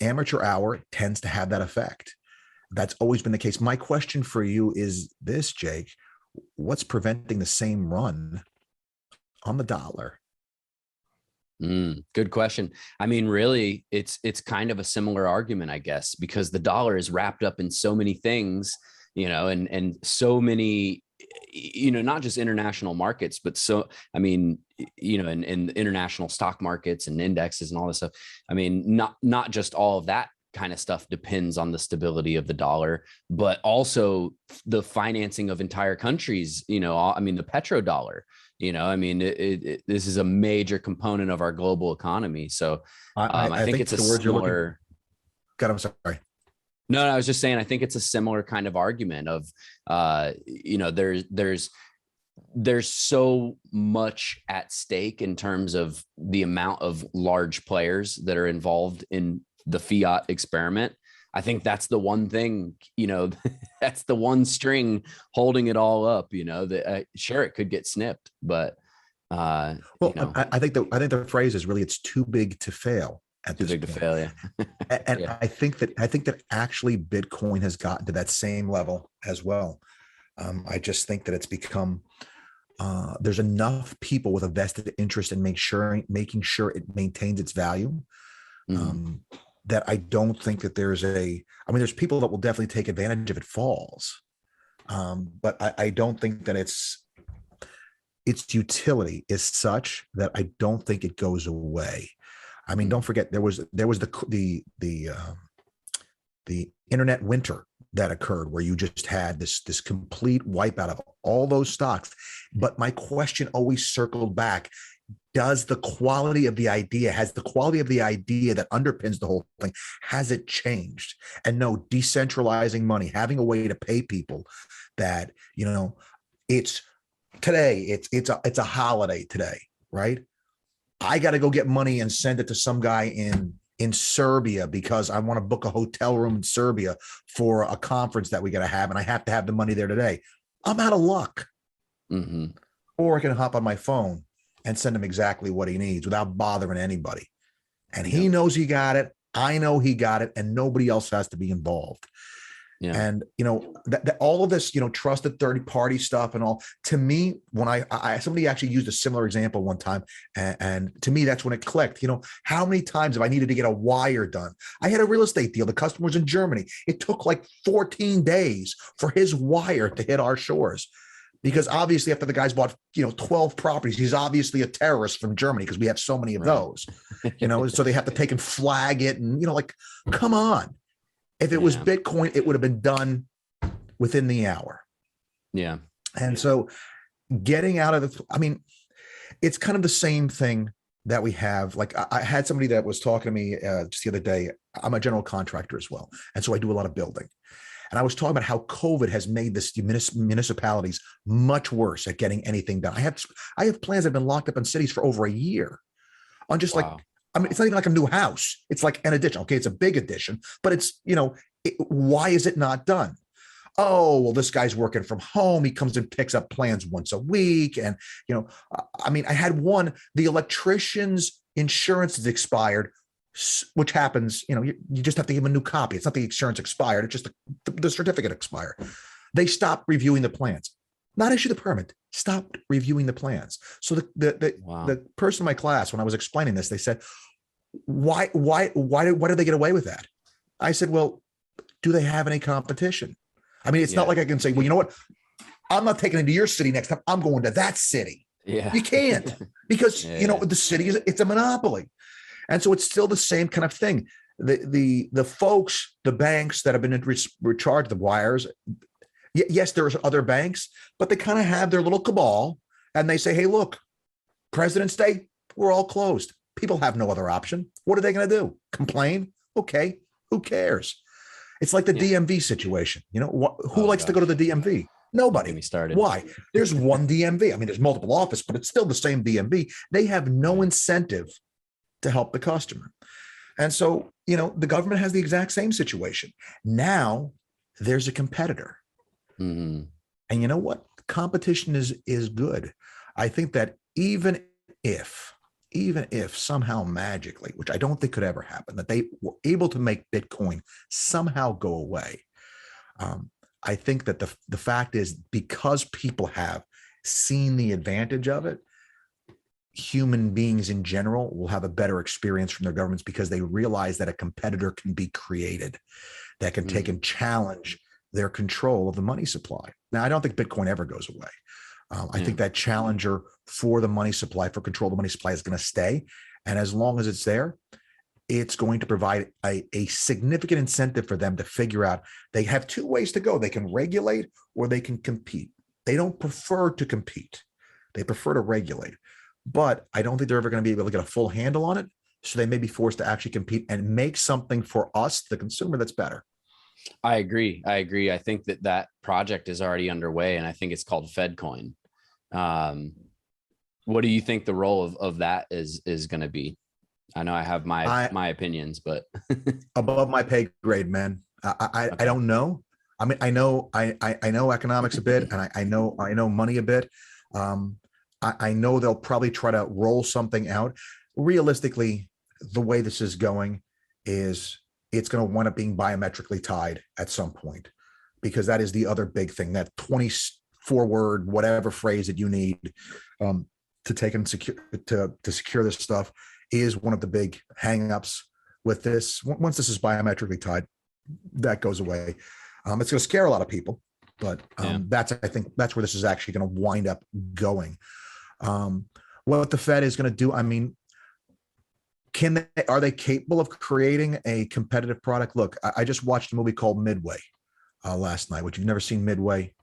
Amateur hour tends to have that effect. That's always been the case. My question for you is this, Jake: what's preventing the same run on the dollar? Good question. I mean, really, it's kind of a similar argument, I guess, because the dollar is wrapped up in so many things, and so many, not just international markets, but in international stock markets and indexes and all this stuff. I mean, not just all of that kind of stuff depends on the stability of the dollar, but also the financing of entire countries, the petrodollar. This is a major component of our global economy. So I think it's a similar. God, I'm sorry. No, I was just saying, I think it's a similar kind of argument of, there's so much at stake in terms of the amount of large players that are involved in the fiat experiment. I think that's the one thing, that's the one string holding it all up, that sure, it could get snipped, but I think the phrase is really, it's too big to fail. Too big to fail, yeah. And yeah. I think that actually Bitcoin has gotten to that same level as well. I just think that it's become there's enough people with a vested interest in making sure it maintains its value. That I don't think that there's people that will definitely take advantage if it falls. But I don't think that its utility is such that I don't think it goes away. I mean, don't forget there was the internet winter that occurred where you just had this complete wipeout of all those stocks. But my question always circled back: has the quality of the idea that underpins the whole thing, has it changed? And no, decentralizing money, having a way to pay people that, it's a holiday today, right? I got to go get money and send it to some guy in Serbia because I want to book a hotel room in Serbia for a conference that we got to have, and I have to have the money there today. I'm out of luck. Or I can hop on my phone and send him exactly what he needs without bothering anybody. And he knows he got it. I know he got it, and nobody else has to be involved. Yeah. And, that all of this, trusted third party stuff and all, to me, when somebody actually used a similar example one time, and to me, that's when it clicked. How many times have I needed to get a wire done? I had a real estate deal. The customer was in Germany. It took like 14 days for his wire to hit our shores. Because obviously after the guy's bought, 12 properties, he's obviously a terrorist from Germany because we have so many of those, so they have to take and flag it. And, come on. If it was Bitcoin, it would have been done within the hour. Yeah. And so getting out of it's kind of the same thing that we have. Like I had somebody that was talking to me just the other day. I'm a general contractor as well. And so I do a lot of building. And I was talking about how COVID has made this municipalities much worse at getting anything done. I have plans that have been locked up in cities for over a year on just it's not even like a new house. It's like an addition. Okay, it's a big addition, but it's, why is it not done? Oh, well, this guy's working from home. He comes and picks up plans once a week. And, I had one, the electrician's insurance is expired, which happens, you just have to give him a new copy. It's not the insurance expired. It's just the certificate expired. They stopped reviewing the plans, not issue the permit, stopped reviewing the plans. So the person in my class, when I was explaining this, they said, why did they get away with that? I said, well, do they have any competition? I mean, it's not like I can say, well, you know what? I'm not taking it to your city next time. I'm going to that city. Yeah. You can't because, the city it's a monopoly. And so it's still the same kind of thing. The folks, the banks that have been recharged, the wires, yes, there's other banks, but they kind of have their little cabal and they say, hey, look, President's Day, we're all closed. People have no other option. What are they going to do? Complain? Okay, who cares? It's like the DMV situation. Who likes to go to the DMV? Nobody. Me started. Why? There's one DMV. I mean, there's multiple offices, but it's still the same DMV. They have no incentive to help the customer. And so, the government has the exact same situation. Now there's a competitor. Mm-hmm. And you know what? Competition is good. I think that even if somehow magically, which I don't think could ever happen, that they were able to make Bitcoin somehow go away, I think that the fact is, because people have seen the advantage of it, human beings in general will have a better experience from their governments because they realize that a competitor can be created that can take and challenge their control of the money supply. Now, I don't think Bitcoin ever goes away. I think that challenger for the money supply, for control of the money supply, is going to stay. And as long as it's there, it's going to provide a significant incentive for them to figure out they have two ways to go. They can regulate or they can compete. They don't prefer to compete. They prefer to regulate. But I don't think they're ever going to be able to get a full handle on it. So they may be forced to actually compete and make something for us, the consumer, that's better. I agree. I think that project is already underway, and I think it's called Fedcoin. What do you think the role of that is going to be? I know I have my opinions, but above my pay grade, man. I don't know. I mean, I know economics a bit, and I know money a bit. I know they'll probably try to roll something out. Realistically, the way this is going is it's going to wind up being biometrically tied at some point, because that is the other big thing, that 24-word whatever phrase that you need to take and secure to secure this stuff is one of the big hangups with this. Once this is biometrically tied, that goes away. It's going to scare a lot of people, but I think that's where this is actually going to wind up going. What the Fed is going to do, I mean, are they capable of creating a competitive product? Look, I just watched a movie called Midway last night, which you've never seen. Midway,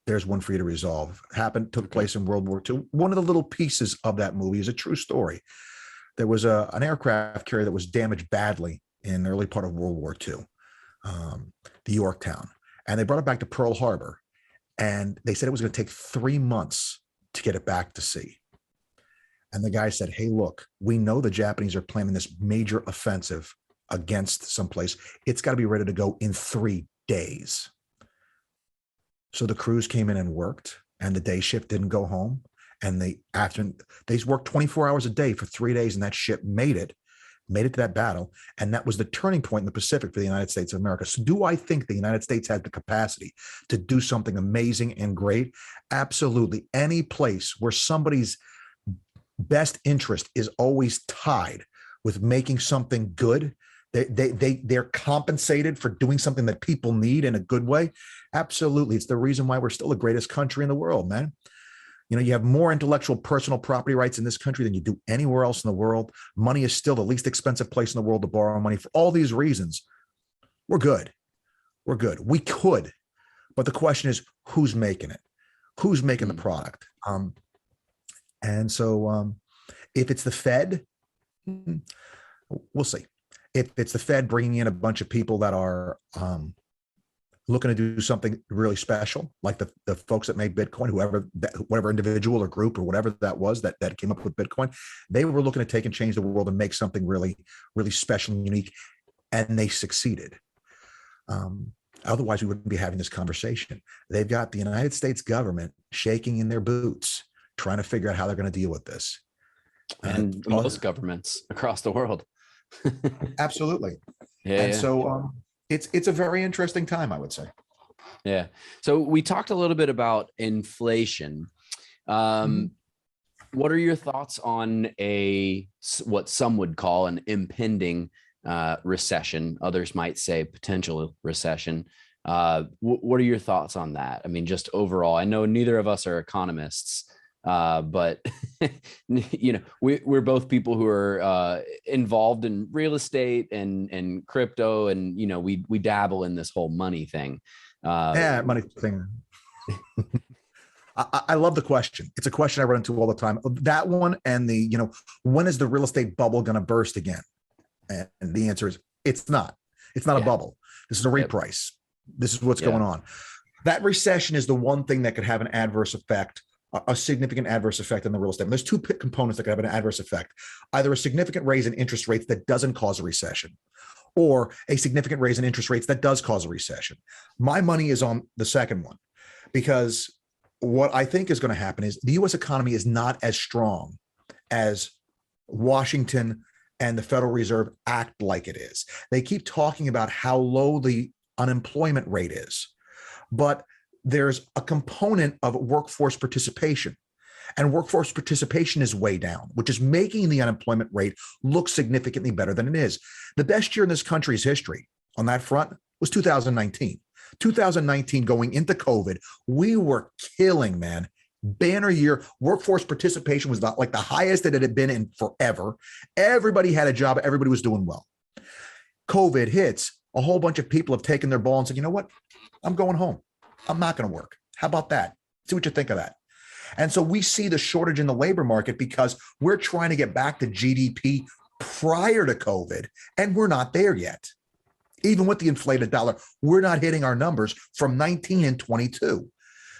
there's one for you to resolve. Took place in World War II. One of the little pieces of that movie is a true story. There was an aircraft carrier that was damaged badly in the early part of World War II, the Yorktown, and they brought it back to Pearl Harbor, and they said it was going to take 3 months to get it back to sea. And the guy said, hey, look, we know the Japanese are planning this major offensive against someplace. It's got to be ready to go in 3 days. So the crews came in and worked, and the day shift didn't go home. And they worked 24 hours a day for 3 days, and that ship made it to that battle. And that was the turning point in the Pacific for the United States of America. So do I think the United States has the capacity to do something amazing and great? Absolutely. Any place where somebody's best interest is always tied with making something good, they're compensated for doing something that people need in a good way. Absolutely. It's the reason why we're still the greatest country in the world, man. You have more intellectual personal property rights in this country than you do anywhere else in the world. Money is still the least expensive place in the world to borrow money. For all these reasons, we're good. We could, but the question is, who's making it? Who's making the product? And so if it's the Fed, we'll see. If it's the Fed bringing in a bunch of people that are looking to do something really special, like the folks that made Bitcoin, whatever individual or group or whatever that was that came up with Bitcoin, they were looking to take and change the world and make something really, really special and unique, and they succeeded. Otherwise, we wouldn't be having this conversation. They've got the United States government shaking in their boots, trying to figure out how they're going to deal with this. And most governments across the world. Absolutely. Yeah. So it's a very interesting time, I would say. Yeah. So we talked a little bit about inflation. What are your thoughts on what some would call an impending recession? Others might say potential recession. What are your thoughts on that? I mean, just overall, I know neither of us are economists, but we're both people who are involved in real estate and crypto, and we dabble in this whole money thing. Money thing. I love the question. It's a question I run into all the time. That one and when is the real estate bubble going to burst again? And the answer is it's not. It's not a bubble. This is a reprice. This is what's going on. That recession is the one thing that could have an adverse effect, a significant adverse effect on the real estate. And there's two components that could have an adverse effect: either a significant raise in interest rates that doesn't cause a recession, or a significant raise in interest rates that does cause a recession. My money is on the second one, because what I think is going to happen is the U.S. economy is not as strong as Washington and the Federal Reserve act like it is. They keep talking about how low the unemployment rate is, but there's a component of workforce participation, and workforce participation is way down, which is making the unemployment rate look significantly better than it is. The best year in this country's history on that front was 2019. 2019, going into COVID, we were killing, man. Banner year. Workforce participation was not like the highest that it had been in forever. Everybody had a job. Everybody was doing well. COVID hits. A whole bunch of people have taken their ball and said, you know what? I'm going home. I'm not going to work. How about that? See what you think of that. And so we see the shortage in the labor market because we're trying to get back to GDP prior to COVID, and we're not there yet. Even with the inflated dollar, we're not hitting our numbers from 19 and 22.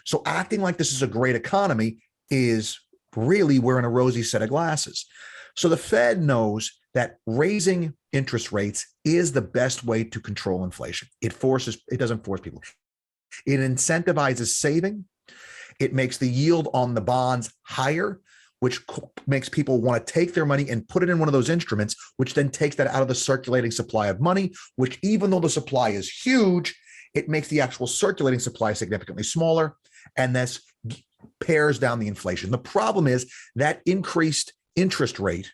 So acting like this is a great economy is really wearing a rosy set of glasses. So the Fed knows that raising interest rates is the best way to control inflation. It doesn't force people. It incentivizes saving. It makes the yield on the bonds higher, which makes people want to take their money and put it in one of those instruments, which then takes that out of the circulating supply of money, which, even though the supply is huge, it makes the actual circulating supply significantly smaller, and this pares down the inflation. The problem is that increased interest rate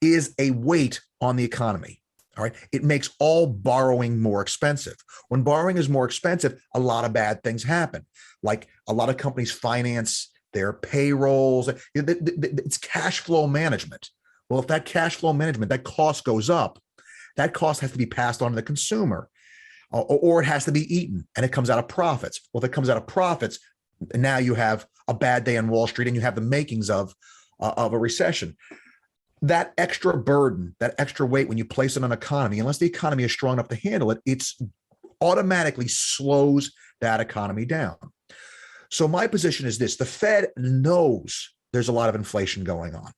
is a weight on the economy. All right. It makes all borrowing more expensive. When borrowing is more expensive, a lot of bad things happen. Like a lot of companies finance their payrolls. It's cash flow management. Well, if that cash flow management, that cost goes up, that cost has to be passed on to the consumer, or it has to be eaten, and it comes out of profits. Well, if it comes out of profits, now you have a bad day on Wall Street, and you have the makings of a recession. That extra burden, that extra weight, when you place it on an economy, unless the economy is strong enough to handle it, it's automatically slows that economy down. So my position is this: the Fed knows there's a lot of inflation going on.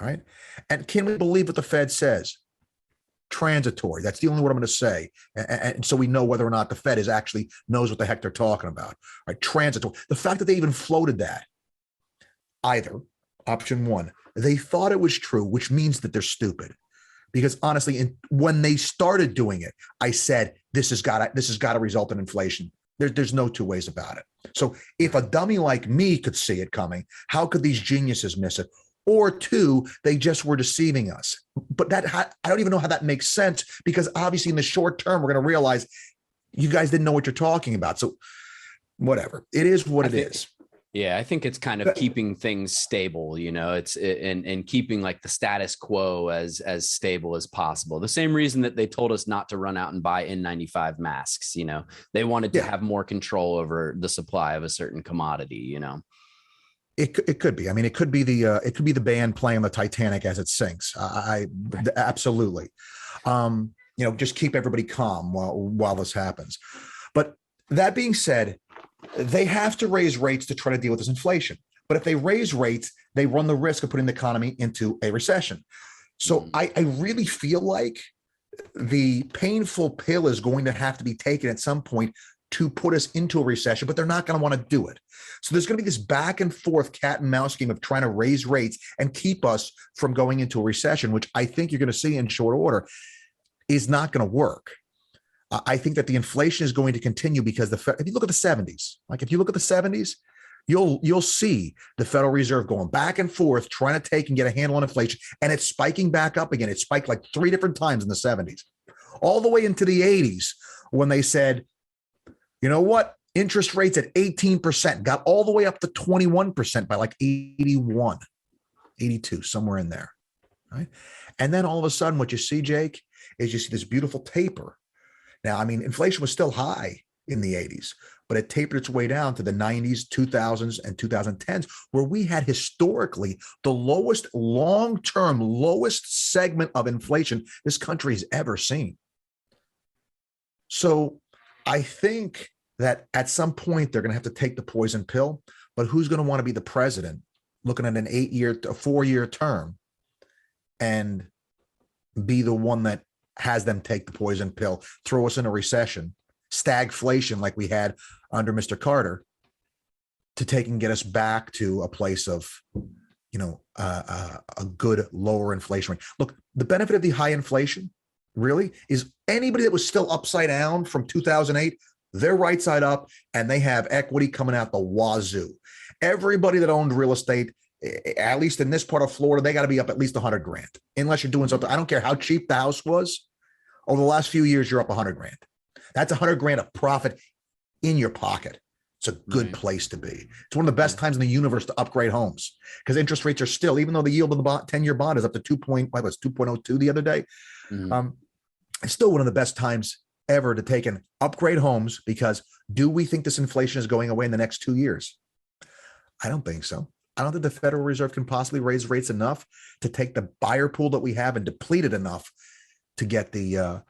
All right. And can we believe what the Fed says? Transitory. That's the only word I'm going to say. And so we know whether or not the Fed actually knows what the heck they're talking about. All right. Transitory. The fact that they even floated that, either option one, they thought it was true, which means that they're stupid. Because honestly, when they started doing it, I said, this has got to result in inflation. There's no two ways about it. So if a dummy like me could see it coming, how could these geniuses miss it? Or two, they just were deceiving us. But I don't even know how that makes sense, because obviously in the short term, we're going to realize you guys didn't know what you're talking about. So whatever. It is what it is. Yeah, I think it's kind of keeping things stable, and keeping like the status quo as stable as possible. The same reason that they told us not to run out and buy N95 masks, they wanted to have more control over the supply of a certain commodity, It could be. I mean, it could be the band playing the Titanic as it sinks. Absolutely. Just keep everybody calm while this happens. But that being said, they have to raise rates to try to deal with this inflation. But if they raise rates, they run the risk of putting the economy into a recession. So I really feel like the painful pill is going to have to be taken at some point to put us into a recession, but they're not going to want to do it. So there's going to be this back and forth cat and mouse game of trying to raise rates and keep us from going into a recession, which I think you're going to see in short order is not going to work. I think that the inflation is going to continue because if you look at the 70s, you'll see the Federal Reserve going back and forth, trying to take and get a handle on inflation, and it's spiking back up again. It spiked like 3 different times in the 70s, all the way into the 80s when they said, You know what? Interest rates at 18% got all the way up to 21% by like 81, 82, somewhere in there. Right. And then all of a sudden, what you see, Jake, is you see this beautiful taper. Now, I mean, inflation was still high in the 80s, but it tapered its way down to the 90s, 2000s, and 2010s, where we had historically the lowest long-term, lowest segment of inflation this country's ever seen. So I think that at some point they're going to have to take the poison pill, but who's going to want to be the president looking at an 4-year term and be the one that has them take the poison pill, throw us in a recession, stagflation like we had under Mr. Carter, to take and get us back to a place of, a good lower inflation rate. Look, the benefit of the high inflation really is anybody that was still upside down from 2008, they're right side up and they have equity coming out the wazoo. Everybody that owned real estate, at least in this part of Florida, they got to be up at least 100 grand, unless you're doing something. I don't care how cheap the house was. Over the last few years, you're up 100 grand. That's 100 grand of profit in your pocket. It's a good place to be. It's one of the best times in the universe to upgrade homes, because interest rates are still, even though the yield of the 10-year bond is up to 2.02 the other day. It's still one of the best times ever to take and upgrade homes, because do we think this inflation is going away in the next 2 years? I don't think so. I don't think the Federal Reserve can possibly raise rates enough to take the buyer pool that we have and deplete it enough to get the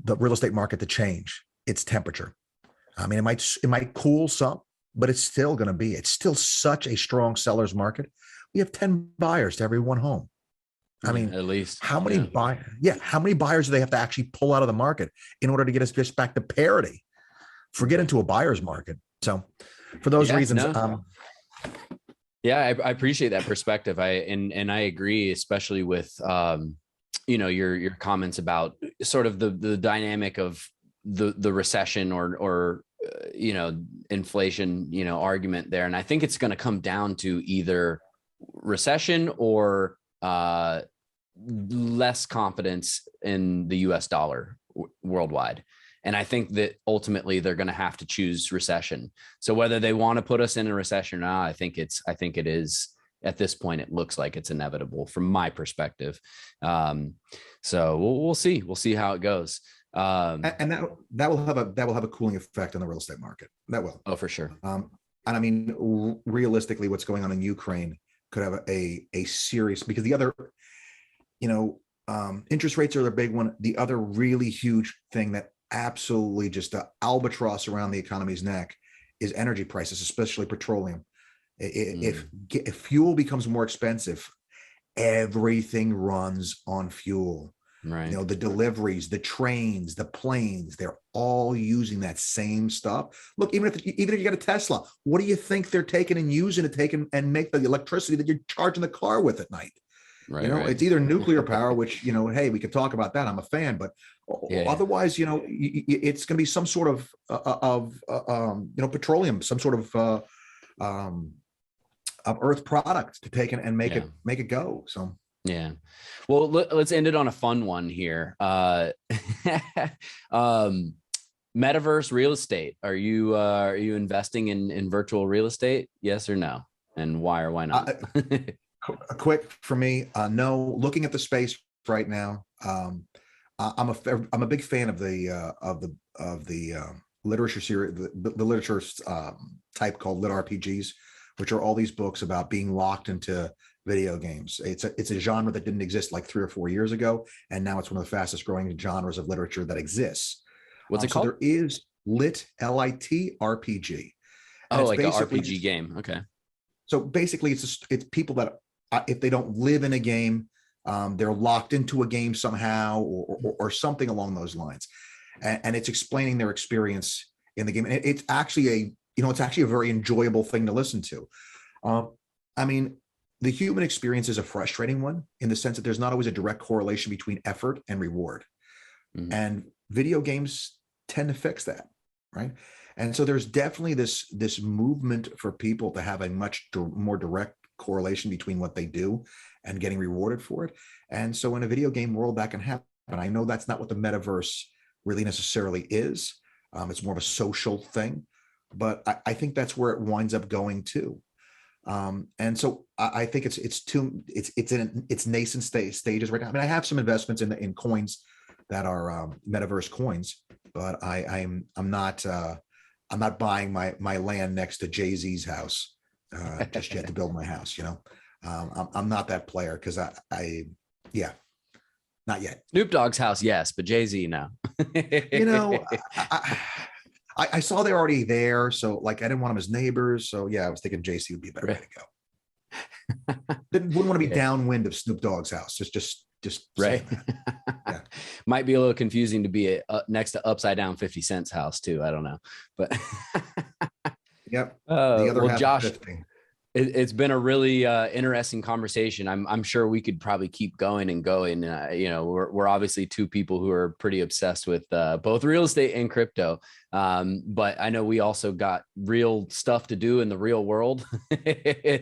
real estate market to change its temperature. I mean, it might cool some, but it's still such a strong seller's market. We have 10 buyers to every one home. I mean, at least how many how many buyers do they have to actually pull out of the market in order to get us just back to parity? Get into a buyer's market. So for those reasons, I appreciate that perspective. I agree, especially with your comments about sort of the dynamic of the recession or inflation argument there. And I think it's going to come down to either recession or less confidence in the US dollar worldwide. And I think that ultimately they're going to have to choose recession. So whether they want to put us in a recession or not, I think it is at this point, it looks like it's inevitable from my perspective. So we'll see. We'll see how it goes. And that will have a cooling effect on the real estate market. That will. Oh, for sure. And I mean, realistically, what's going on in Ukraine could have a serious, because the other, interest rates are the big one. The other really huge thing that absolutely just the albatross around the economy's neck is energy prices, especially petroleum. If fuel becomes more expensive, everything runs on fuel. Right. The deliveries, the trains, the planes, they're all using that same stuff. Look, even if you got a Tesla, what do you think they're taking and using to take and make the electricity that you're charging the car with at night? Right, It's either nuclear power, which, hey, we could talk about that. I'm a fan, but otherwise, it's going to be some sort of petroleum, some sort of earth product to take and make it go. So. Yeah. Well, let's end it on a fun one here. Metaverse real estate. Are you investing in virtual real estate? Yes or no? And why or why not? Quick for me, no. Looking at the space right now, I'm a big fan of the literature series, the literature type called lit RPGs, which are all these books about being locked into video games. It's a genre that didn't exist like 3 or 4 years ago, and now it's one of the fastest growing genres of literature that exists. What's it called? So there is lit, LIT RPG. Oh, like an RPG game. Okay. So basically, it's people that if they don't live in a game, they're locked into a game somehow, or something along those lines, and it's explaining their experience in the game. And it's actually a very enjoyable thing to listen to. I mean, the human experience is a frustrating one in the sense that there's not always a direct correlation between effort and reward. Mm-hmm. And video games tend to fix that, right? And so there's definitely this movement for people to have a much more direct correlation between what they do and getting rewarded for it. And so in a video game world, that can happen. I know that's not what the metaverse really necessarily is. It's more of a social thing, but I think that's where it winds up going too. And so I think it's in its nascent stages right now. I mean, I have some investments in coins that are metaverse coins, but I'm not buying my land next to Jay-Z's house just yet to build my house. I'm not that player because yeah, not yet. Snoop Dogg's house, yes, but Jay-Z, no. I saw they're already there, so like I didn't want them as neighbors. So yeah, I was thinking JC would be a better way to go. Wouldn't want to be downwind of Snoop Dogg's house. Just right. Yeah. Might be a little confusing to be next to upside down 50 Cent's house too. I don't know, but yep. The other well, half Josh, of 50. It's been a really interesting conversation. I'm sure we could probably keep going and going. We're obviously two people who are pretty obsessed with both real estate and crypto. But I know we also got real stuff to do in the real world.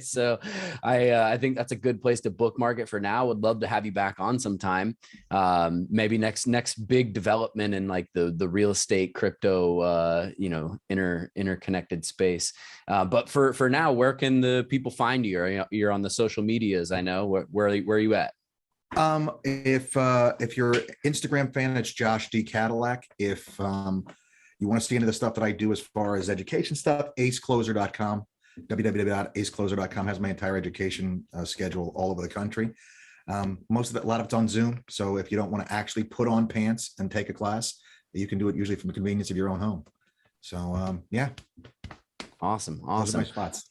So I think that's a good place to bookmark it for now. Would love to have you back on sometime. Maybe next big development in like the real estate crypto, interconnected space. But for now, where can the people find you? You're on the social medias. I know where are you at? If you're an Instagram fan, it's Josh D Cadillac. If you want to see into the stuff that I do as far as education stuff, acecloser.com, www.acecloser.com has my entire education schedule all over the country. Most of it, a lot of it's on Zoom. So if you don't want to actually put on pants and take a class, you can do it usually from the convenience of your own home. So yeah. Awesome. Those are my spots.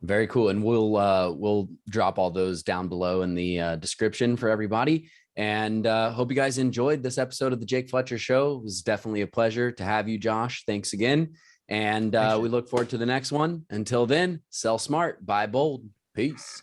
Very cool. And we'll drop all those down below in the description for everybody. And hope you guys enjoyed this episode of the Jake Fletcher Show. It was definitely a pleasure to have you, Josh. Thanks again. And we look forward to the next one. Until then, sell smart, buy bold. Peace.